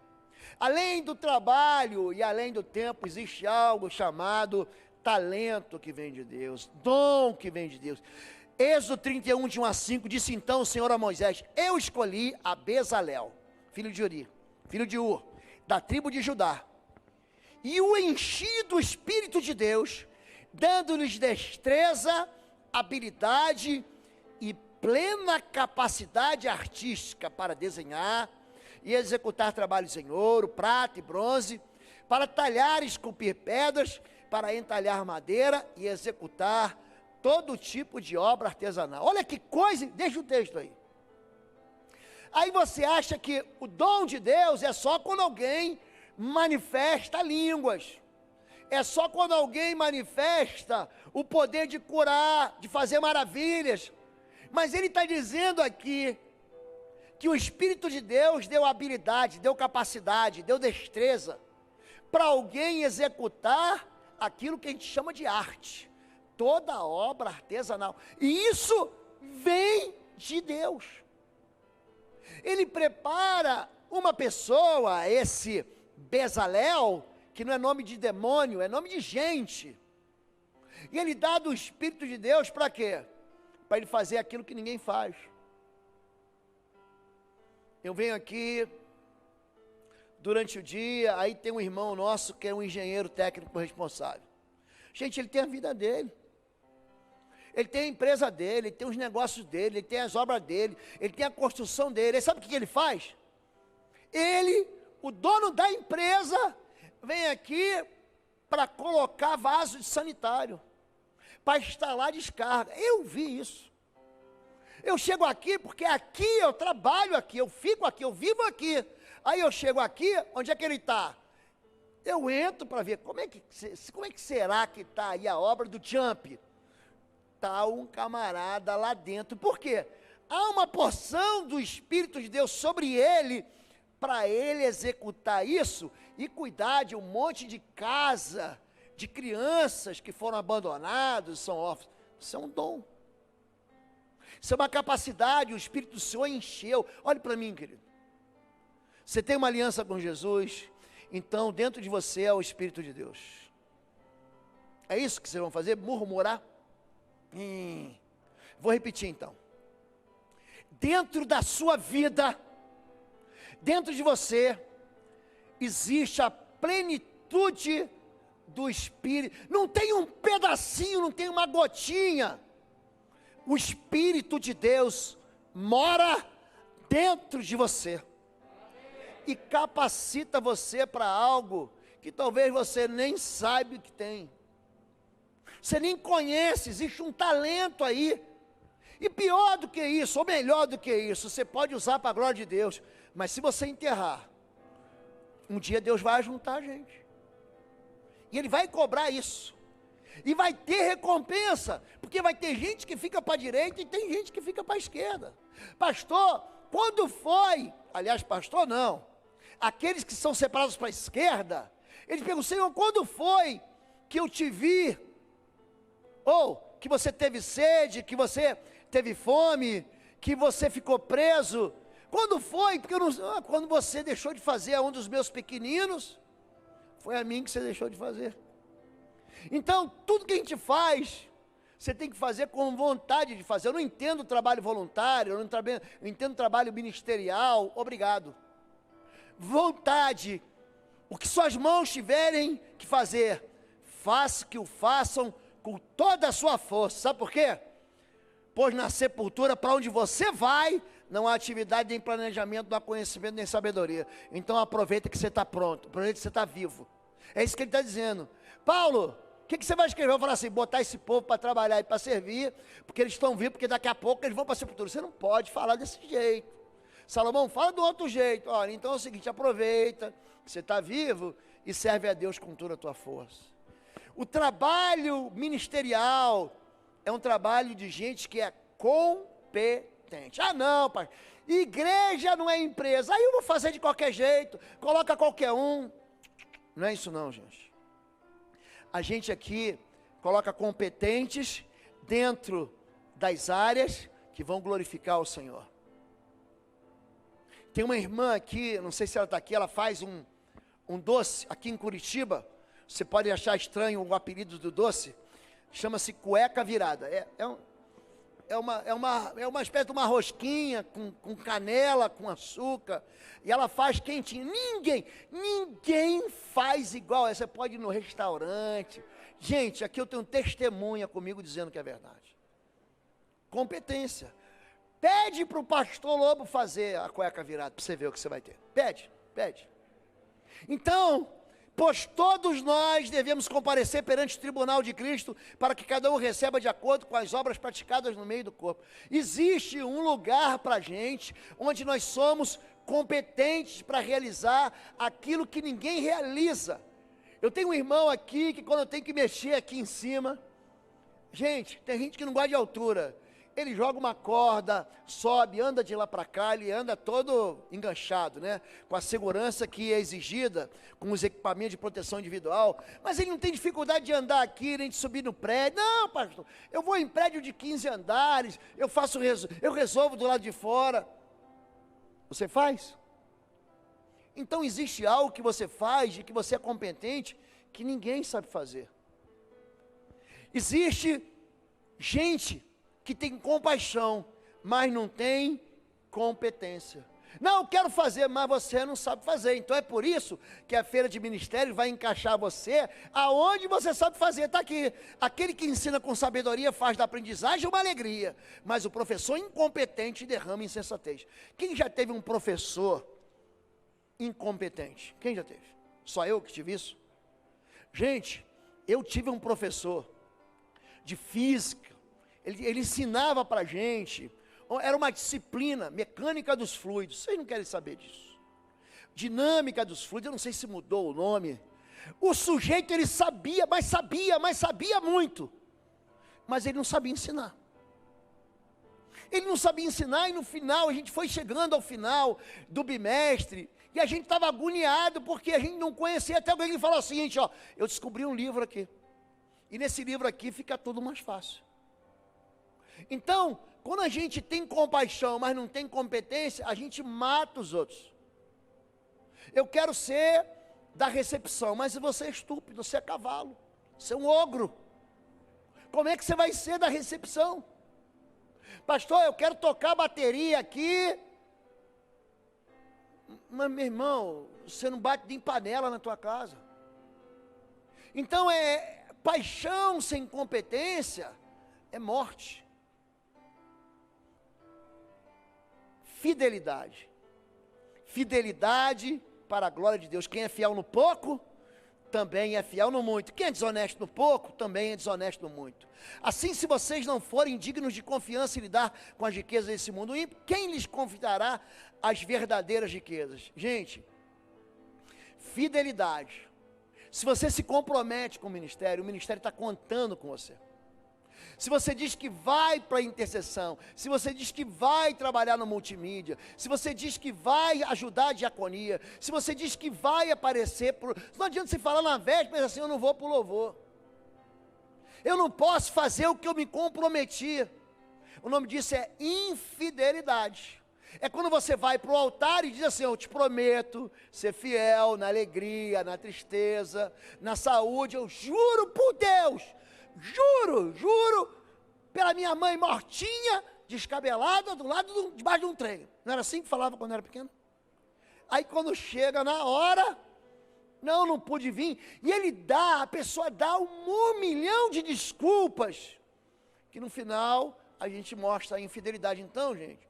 Além do trabalho e além do tempo, existe algo chamado talento que vem de Deus, dom que vem de Deus. Êxodo 31, de 1 a 5, disse então o Senhor a Moisés: eu escolhi a Bezalel, filho de Uri, filho de Ur, da tribo de Judá, e o enchi do Espírito de Deus, dando-lhes destreza, habilidade e plena capacidade artística para desenhar e executar trabalhos em ouro, prata e bronze, para talhar e esculpir pedras, para entalhar madeira e executar todo tipo de obra artesanal. Olha que coisa, deixa o texto aí. Aí você acha que o dom de Deus é só quando alguém manifesta línguas. É só quando alguém manifesta o poder de curar, de fazer maravilhas. Mas ele está dizendo aqui que o Espírito de Deus deu habilidade, deu capacidade, deu destreza para alguém executar aquilo que a gente chama de arte. Toda obra artesanal. E isso vem de Deus. Ele prepara uma pessoa, esse Bezalel, que não é nome de demônio, é nome de gente. E ele dá do Espírito de Deus para quê? Para ele fazer aquilo que ninguém faz. Eu venho aqui durante o dia, aí tem um irmão nosso que é um engenheiro técnico responsável. Gente, ele tem a vida dele. Ele tem a empresa dele, ele tem os negócios dele, ele tem as obras dele, ele tem a construção dele. E sabe o que ele faz? Ele, o dono da empresa, vem aqui para colocar vaso de sanitário, para instalar descarga. Eu vi isso. Eu chego aqui porque aqui eu trabalho aqui, eu fico aqui, eu vivo aqui. Aí eu chego aqui, onde é que ele está? Eu entro para ver como é que será que está aí a obra do Jump. executar um camarada lá dentro. Por quê? Há uma porção do Espírito de Deus sobre ele, para ele executar isso e cuidar de um monte de casa, de crianças que foram abandonados, são órfãos. Isso é um dom. Isso é uma capacidade, o Espírito do Senhor encheu. Olhe para mim, querido. Você tem uma aliança com Jesus, então dentro de você é o Espírito de Deus. É isso que vocês vão fazer? Murmurar? Vou repetir então. Dentro da sua vida, dentro de você, existe a plenitude do Espírito. Não tem um pedacinho, não tem uma gotinha. O Espírito de Deus mora dentro de você e capacita você para algo que talvez você nem saiba que tem. Você nem conhece, existe um talento aí. E pior do que isso, ou melhor do que isso, você pode usar para a glória de Deus, mas se você enterrar, um dia Deus vai juntar a gente. E Ele vai cobrar isso. E vai ter recompensa, porque vai ter gente que fica para a direita e tem gente que fica para a esquerda. Pastor, quando foi? Aliás, pastor não. Aqueles que são separados para a esquerda, eles perguntam, Senhor, quando foi que eu te vi? Ou que você teve sede, que você teve fome, que você ficou preso? Quando foi? Porque eu não, quando você deixou de fazer a um dos meus pequeninos, foi a mim que você deixou de fazer. Então, tudo que a gente faz, você tem que fazer com vontade de fazer. Eu não entendo o trabalho voluntário, eu não entendo o trabalho ministerial, obrigado. Vontade, o que suas mãos tiverem que fazer, faça que o façam com toda a sua força. Sabe por quê? Pois na sepultura, para onde você vai, não há atividade, nem planejamento, não há conhecimento, nem sabedoria. Então aproveita que você está pronto, aproveita que você está vivo. É isso que ele está dizendo. Paulo, o que você vai escrever? Eu vou falar assim, botar esse povo para trabalhar e para servir, porque eles estão vivos, porque daqui a pouco eles vão para a sepultura. Você não pode falar desse jeito. Salomão, fala do outro jeito. Olha, então é o seguinte, aproveita que você está vivo e serve a Deus com toda a tua força. O trabalho ministerial é um trabalho de gente que é competente. Ah não, pai, igreja não é empresa, aí eu vou fazer de qualquer jeito, coloca qualquer um. Não é isso não, gente. A gente aqui coloca competentes dentro das áreas que vão glorificar o Senhor. Tem uma irmã aqui, não sei se ela está aqui, ela faz um doce aqui em Curitiba. Você pode achar estranho o apelido do doce, chama-se cueca virada. É uma espécie de uma rosquinha com canela, com açúcar, e ela faz quentinho. Ninguém faz igual. Você pode ir no restaurante. Gente, aqui eu tenho testemunha comigo dizendo que é verdade. Competência. Pede para o pastor Lobo fazer a cueca virada, para você ver o que você vai ter. Pede. Então, pois todos nós devemos comparecer perante o tribunal de Cristo, para que cada um receba de acordo com as obras praticadas no meio do corpo. Existe um lugar para a gente, onde nós somos competentes para realizar aquilo que ninguém realiza. Eu tenho um irmão aqui, que quando eu tenho que mexer aqui em cima, gente, tem gente que não gosta de altura. Ele joga uma corda, sobe, anda de lá para cá, ele anda todo enganchado, né? Com a segurança que é exigida, com os equipamentos de proteção individual. Mas ele não tem dificuldade de andar aqui, nem de subir no prédio. Não, pastor, eu vou em prédio de 15 andares, eu resolvo do lado de fora. Você faz? Então existe algo que você faz, de que você é competente, que ninguém sabe fazer. Existe gente que tem compaixão, mas não tem competência. Não, eu quero fazer, mas você não sabe fazer. Então é por isso que a feira de ministério vai encaixar você aonde você sabe fazer. Está aqui. Aquele que ensina com sabedoria faz da aprendizagem uma alegria, mas o professor incompetente derrama insensatez. Quem já teve um professor incompetente? Quem já teve? Só eu que tive isso? Gente, eu tive um professor de física. Ele ensinava para a gente, era uma disciplina, mecânica dos fluidos, vocês não querem saber disso. Dinâmica dos fluidos, eu não sei se mudou o nome. O sujeito, ele sabia muito. mas ele não sabia ensinar. Ele não sabia ensinar e no final, a gente foi chegando ao final do bimestre e a gente estava agoniado porque a gente não conhecia, até alguém que falou o seguinte, ó, eu descobri um livro aqui, e nesse livro aqui fica tudo mais fácil. Então, quando a gente tem compaixão, mas não tem competência, a gente mata os outros. Eu quero ser da recepção, mas você é estúpido, você é cavalo, você é um ogro. Como é que você vai ser da recepção? Pastor, eu quero tocar bateria aqui, mas meu irmão, você não bate nem panela na tua casa. Então paixão sem competência é morte. Fidelidade. Fidelidade para a glória de Deus. Quem é fiel no pouco, também é fiel no muito. Quem é desonesto no pouco, também é desonesto no muito. Assim, se vocês não forem dignos de confiança em lidar com as riquezas desse mundo ímpio, quem lhes confidará as verdadeiras riquezas? Gente, fidelidade. Se você se compromete com o ministério está contando com você. Se você diz que vai para a intercessão, se você diz que vai trabalhar no multimídia, se você diz que vai ajudar a diaconia, se você diz que vai aparecer, não adianta você falar na véspera assim, eu não vou para o louvor. Eu não posso fazer o que eu me comprometi. O nome disso é infidelidade. É quando você vai para o altar e diz assim, eu te prometo ser fiel na alegria, na tristeza, na saúde, eu juro por Deus, juro, pela minha mãe mortinha, descabelada, debaixo de um trem. Não era assim que falava quando eu era pequeno? Aí quando chega na hora, não pude vir, e a pessoa dá 1 milhão de desculpas, que no final a gente mostra a infidelidade. Então, gente,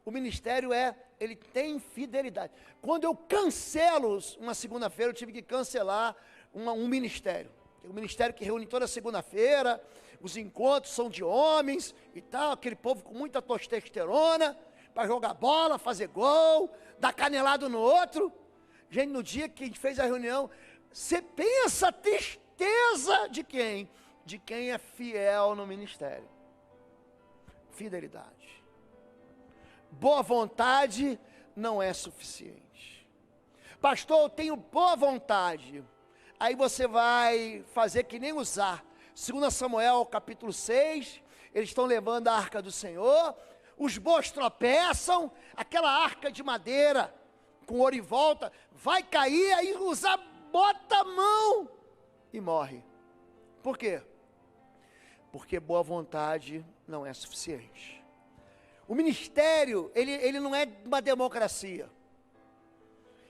o ministério ele tem fidelidade. Quando eu cancelo, uma segunda-feira eu tive que cancelar um ministério. Tem um ministério que reúne toda segunda-feira, os encontros são de homens e tal, aquele povo com muita testosterona, para jogar bola, fazer gol, dar canelado no outro. Gente, no dia que a gente fez a reunião, você pensa a tristeza de quem? De quem é fiel no ministério. Fidelidade. Boa vontade não é suficiente. Pastor, eu tenho boa vontade. Aí você vai fazer que nem usar. 2 Samuel capítulo 6, eles estão levando a arca do Senhor, os bois tropeçam, aquela arca de madeira, com ouro em volta, vai cair, aí Uzá bota a mão e morre. Por quê? Porque boa vontade não é suficiente. O ministério, ele não é uma democracia.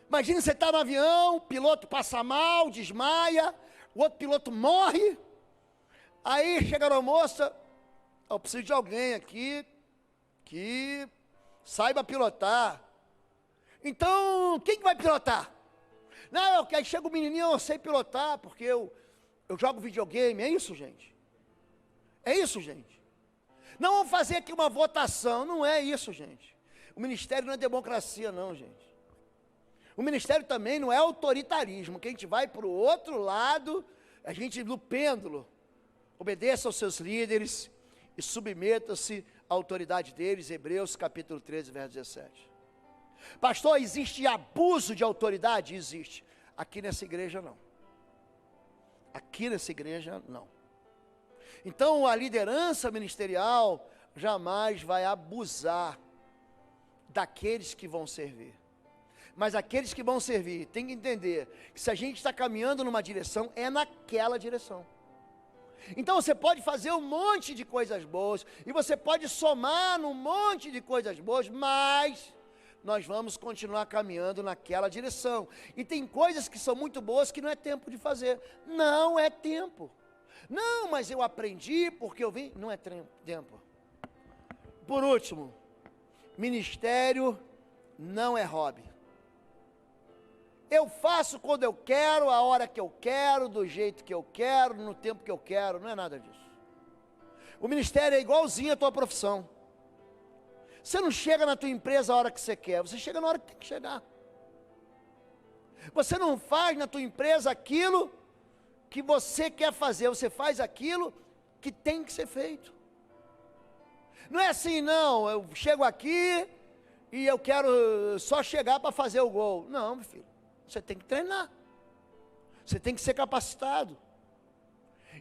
Imagina você estar no avião, o piloto passa mal, desmaia, o outro piloto morre, aí chega a moça, eu preciso de alguém aqui que saiba pilotar. Então, quem que vai pilotar? Não, aí chega o menininho, eu sei pilotar, porque eu jogo videogame. É isso, gente? É isso, gente? Não vamos fazer aqui uma votação, não é isso, gente. O ministério não é democracia, não, gente. O ministério também não é autoritarismo, que a gente vai para o outro lado, a gente no pêndulo. Obedeça aos seus líderes e submeta-se à autoridade deles, Hebreus capítulo 13, verso 17. Pastor, existe abuso de autoridade? Existe. Aqui nessa igreja não. Aqui nessa igreja não. Então a liderança ministerial jamais vai abusar daqueles que vão servir. Mas aqueles que vão servir, tem que entender que se a gente está caminhando numa direção, é naquela direção. Então você pode fazer um monte de coisas boas, e você pode somar num monte de coisas boas, mas nós vamos continuar caminhando naquela direção. E tem coisas que são muito boas que não é tempo de fazer. Não é tempo. Não, mas eu aprendi porque eu vim. Não é tempo. Por último, ministério não é hobby. Eu faço quando eu quero, a hora que eu quero, do jeito que eu quero, no tempo que eu quero. Não é nada disso. O ministério é igualzinho à tua profissão. Você não chega na tua empresa a hora que você quer, você chega na hora que tem que chegar. Você não faz na tua empresa aquilo que você quer fazer, você faz aquilo que tem que ser feito. Não é assim, não, eu chego aqui e eu quero só chegar para fazer o gol. Não, meu filho, você tem que treinar. Você tem que ser capacitado.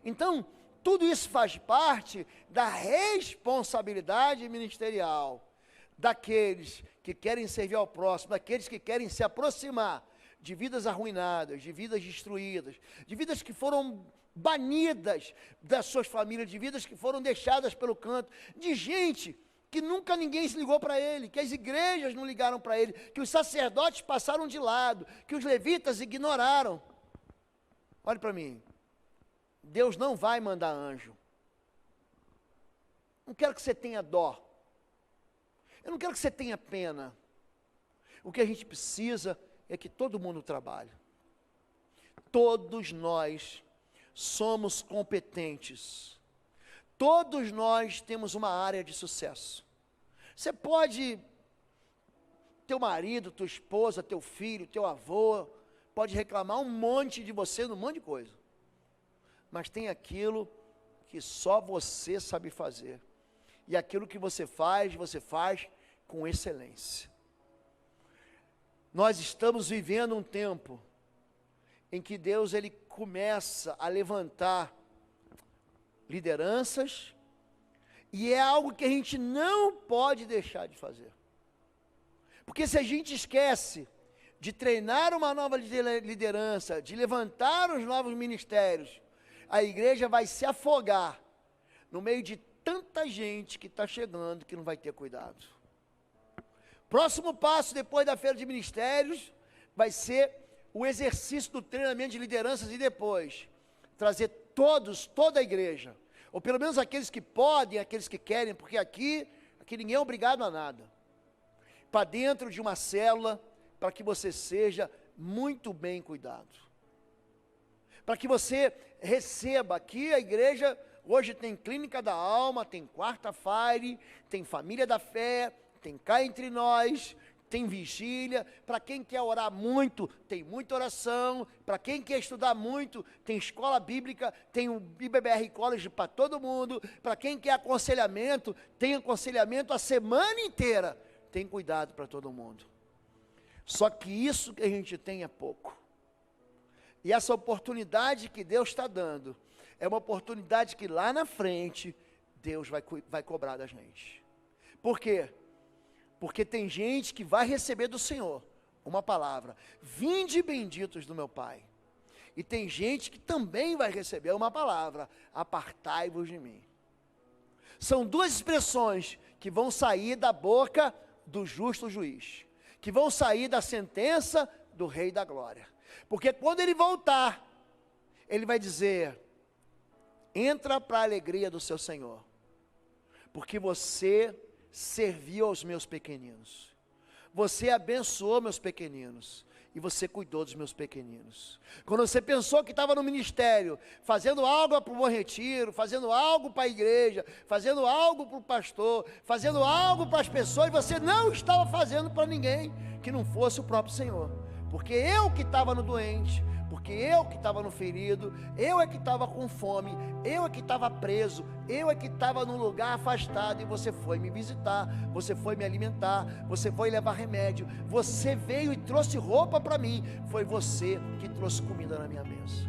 Então, tudo isso faz parte da responsabilidade ministerial daqueles que querem servir ao próximo, daqueles que querem se aproximar de vidas arruinadas, de vidas destruídas, de vidas que foram banidas das suas famílias, de vidas que foram deixadas pelo canto, de gente que nunca ninguém se ligou para ele, que as igrejas não ligaram para ele, que os sacerdotes passaram de lado, que os levitas ignoraram. Olhe para mim, Deus não vai mandar anjo. Não quero que você tenha dó. Eu não quero que você tenha pena. O que a gente precisa é que todo mundo trabalhe. Todos nós somos competentes. Todos nós temos uma área de sucesso. Você pode, teu marido, tua esposa, teu filho, teu avô, pode reclamar um monte de você, um monte de coisa. Mas tem aquilo que só você sabe fazer. E aquilo que você faz com excelência. Nós estamos vivendo um tempo em que Deus ele começa a levantar lideranças, e é algo que a gente não pode deixar de fazer. Porque se a gente esquece de treinar uma nova liderança, de levantar os novos ministérios, a igreja vai se afogar no meio de tanta gente que está chegando que não vai ter cuidado. Próximo passo depois da feira de ministérios vai ser o exercício do treinamento de lideranças e depois trazer toda a igreja, ou pelo menos aqueles que podem, aqueles que querem, porque aqui ninguém é obrigado a nada, para dentro de uma célula, para que você seja muito bem cuidado, para que você receba. Aqui a igreja hoje tem clínica da alma, tem quarta-feira, tem família da fé, tem cá entre nós, tem vigília. Para quem quer orar muito, tem muita oração. Para quem quer estudar muito, tem escola bíblica, tem o IBBR College para todo mundo. Para quem quer aconselhamento, tem aconselhamento a semana inteira. Tem cuidado para todo mundo. Só que isso que a gente tem é pouco. E essa oportunidade que Deus está dando, é uma oportunidade que lá na frente, Deus vai cobrar da gente. Por quê? Porque tem gente que vai receber do Senhor uma palavra: vinde benditos do meu Pai. E tem gente que também vai receber uma palavra: apartai-vos de mim. São duas expressões que vão sair da boca do justo juiz, que vão sair da sentença do Rei da Glória. Porque quando ele voltar, ele vai dizer: entra para a alegria do seu Senhor, porque você serviu aos meus pequeninos, você abençoou meus pequeninos, e você cuidou dos meus pequeninos. Quando você pensou que estava no ministério, fazendo algo para o Bom Retiro, fazendo algo para a igreja, fazendo algo para o pastor, fazendo algo para as pessoas, você não estava fazendo para ninguém que não fosse o próprio Senhor. Porque eu que estava no doente, porque eu que estava no ferido, eu é que estava com fome, eu é que estava preso, eu é que estava num lugar afastado, e você foi me visitar, você foi me alimentar, você foi levar remédio, você veio e trouxe roupa para mim, foi você que trouxe comida na minha mesa.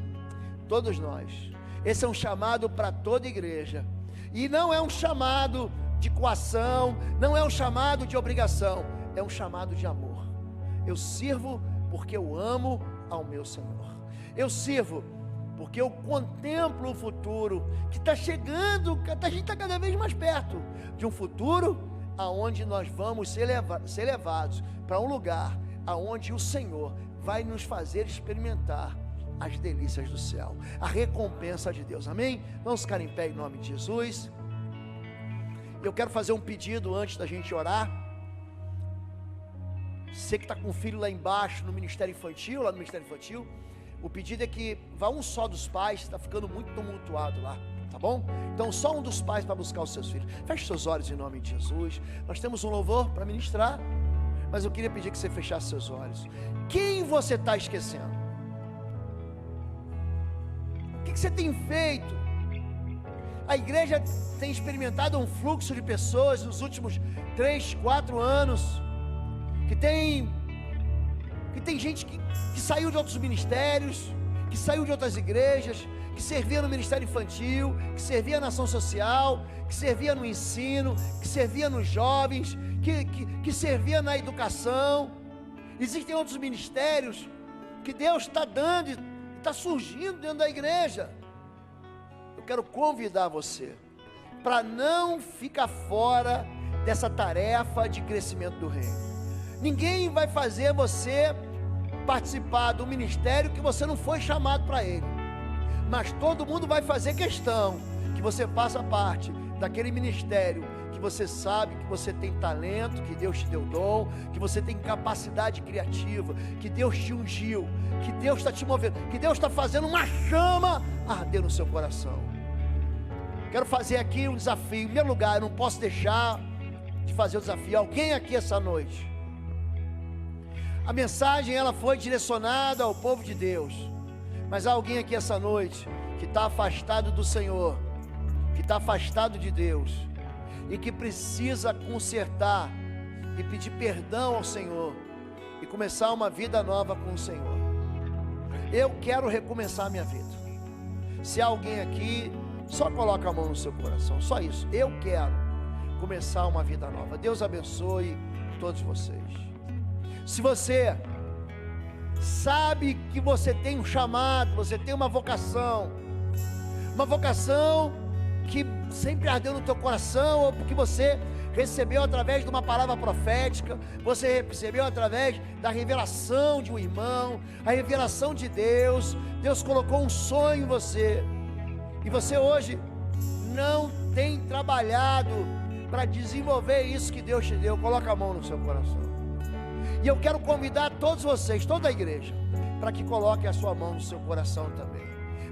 Todos nós. Esse é um chamado para toda igreja, e não é um chamado de coação, não é um chamado de obrigação, é um chamado de amor. Eu sirvo porque eu amo ao meu Senhor. Eu sirvo porque eu contemplo o futuro que está chegando. A gente está cada vez mais perto de um futuro aonde nós vamos ser levados para um lugar aonde o Senhor vai nos fazer experimentar as delícias do céu, a recompensa de Deus. Amém? Vamos ficar em pé em nome de Jesus. Eu quero fazer um pedido antes da gente orar. Você que está com o filho lá embaixo no Ministério Infantil, lá no Ministério Infantil, o pedido é que vá um só dos pais, está ficando muito tumultuado lá, tá bom? Então só um dos pais para buscar os seus filhos. Feche seus olhos em nome de Jesus. Nós temos um louvor para ministrar, mas eu queria pedir que você fechasse seus olhos. Quem você está esquecendo? O que você tem feito A igreja tem experimentado um fluxo de pessoas nos últimos 3, 4 anos, que tem gente que saiu de outros ministérios, que saiu de outras igrejas, que servia no ministério infantil, que servia na ação social, que servia no ensino, que servia nos jovens, que servia na educação. Existem outros ministérios que Deus está dando e está surgindo dentro da igreja. Eu quero convidar você para não ficar fora dessa tarefa de crescimento do reino. Ninguém vai fazer você participar do ministério que você não foi chamado para ele, mas todo mundo vai fazer questão que você faça parte daquele ministério que você sabe que você tem talento, que Deus te deu dom, que você tem capacidade criativa, que Deus te ungiu, que Deus está te movendo, que Deus está fazendo uma chama arder no seu coração. Quero fazer aqui um desafio. Em primeiro lugar, eu não posso deixar de fazer o desafio. Alguém aqui essa noite, a mensagem ela foi direcionada ao povo de Deus, mas há alguém aqui essa noite que está afastado do Senhor, que está afastado de Deus e que precisa consertar e pedir perdão ao Senhor e começar uma vida nova com o Senhor. Eu quero recomeçar a minha vida. Se há alguém aqui, só coloca a mão no seu coração, só isso. Eu quero começar uma vida nova. Deus abençoe todos vocês. Se você sabe que você tem um chamado, você tem uma vocação que sempre ardeu no teu coração, ou porque você recebeu através de uma palavra profética, você recebeu através da revelação de um irmão, a revelação de Deus, Deus colocou um sonho em você, e você hoje não tem trabalhado para desenvolver isso que Deus te deu. Coloca a mão no seu coração. E eu quero convidar todos vocês, toda a igreja, para que coloquem a sua mão no seu coração também,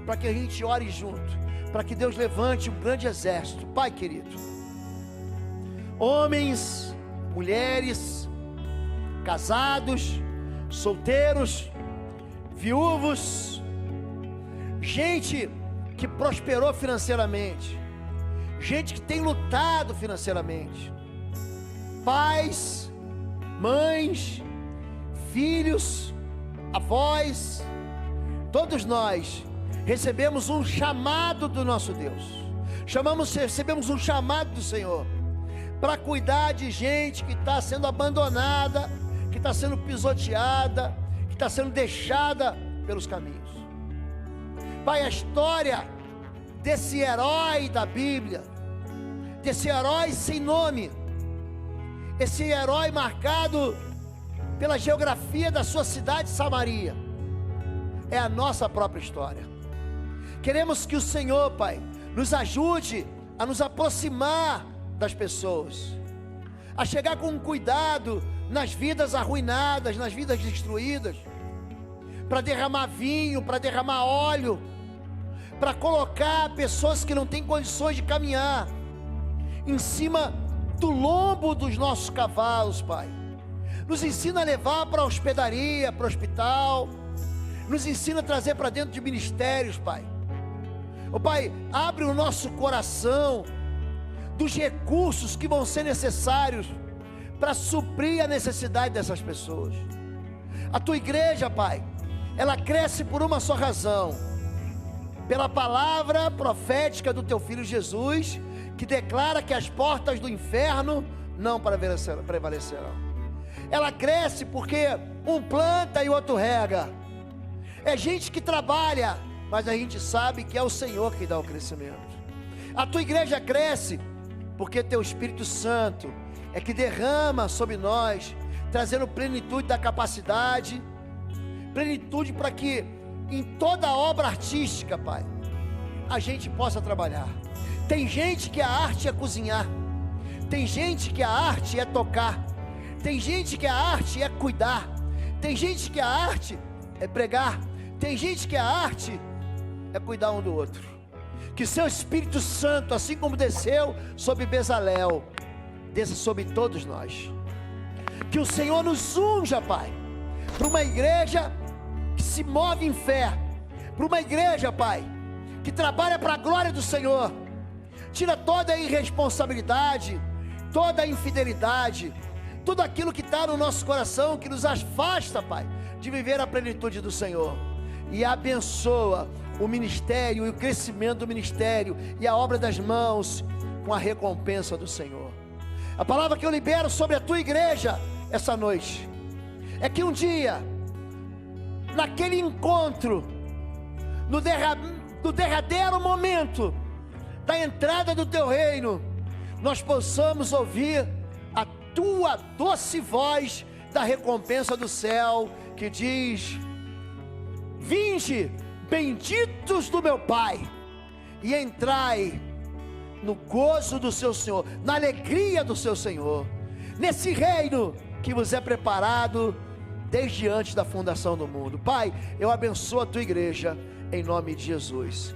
para que a gente ore junto, para que Deus levante um grande exército. Pai querido, homens, mulheres, casados, solteiros, viúvos, gente que prosperou financeiramente, gente que tem lutado financeiramente, pais, mães, filhos, avós, todos nós recebemos um chamado do nosso Deus, recebemos um chamado do Senhor, para cuidar de gente que está sendo abandonada, que está sendo pisoteada, que está sendo deixada pelos caminhos. Pai, a história desse herói da Bíblia, desse herói sem nome, esse herói marcado pela geografia da sua cidade, Samaria, é a nossa própria história. Queremos que o Senhor, Pai, nos ajude a nos aproximar das pessoas, a chegar com cuidado nas vidas arruinadas, nas vidas destruídas, para derramar vinho, para derramar óleo, para colocar pessoas que não têm condições de caminhar em cima do lombo dos nossos cavalos, Pai. Nos ensina a levar para a hospedaria, para o hospital, nos ensina a trazer para dentro de ministérios, Pai. Ô Pai, abre o nosso coração dos recursos que vão ser necessários para suprir a necessidade dessas pessoas. A tua igreja, Pai, ela cresce por uma só razão: pela palavra profética do teu Filho Jesus, que declara que as portas do inferno não prevalecerão. Ela cresce porque um planta e o outro rega. É gente que trabalha, mas a gente sabe que é o Senhor que dá o crescimento. A tua igreja cresce porque teu Espírito Santo é que derrama sobre nós, trazendo plenitude da capacidade, plenitude para que em toda obra artística, Pai, a gente possa trabalhar. Tem gente que a arte é cozinhar, tem gente que a arte é tocar, tem gente que a arte é cuidar, tem gente que a arte é pregar, tem gente que a arte é cuidar um do outro. Que seu Espírito Santo, assim como desceu sobre Bezalel, desça sobre todos nós. Que o Senhor nos unja, Pai, para uma igreja que se move em fé, para uma igreja, Pai, que trabalha para a glória do Senhor, Tira toda a irresponsabilidade, toda a infidelidade, tudo aquilo que está no nosso coração, que nos afasta, Pai, de viver a plenitude do Senhor. E abençoa o ministério e o crescimento do ministério e a obra das mãos com a recompensa do Senhor. A palavra que eu libero sobre a tua igreja essa noite é que um dia, naquele encontro, no derradeiro momento da entrada do teu reino, nós possamos ouvir a tua doce voz da recompensa do céu, que diz: vinde, benditos do meu Pai, e entrai no gozo do seu Senhor, na alegria do seu Senhor, nesse reino que vos é preparado desde antes da fundação do mundo. Pai, eu abençoo a tua igreja, em nome de Jesus.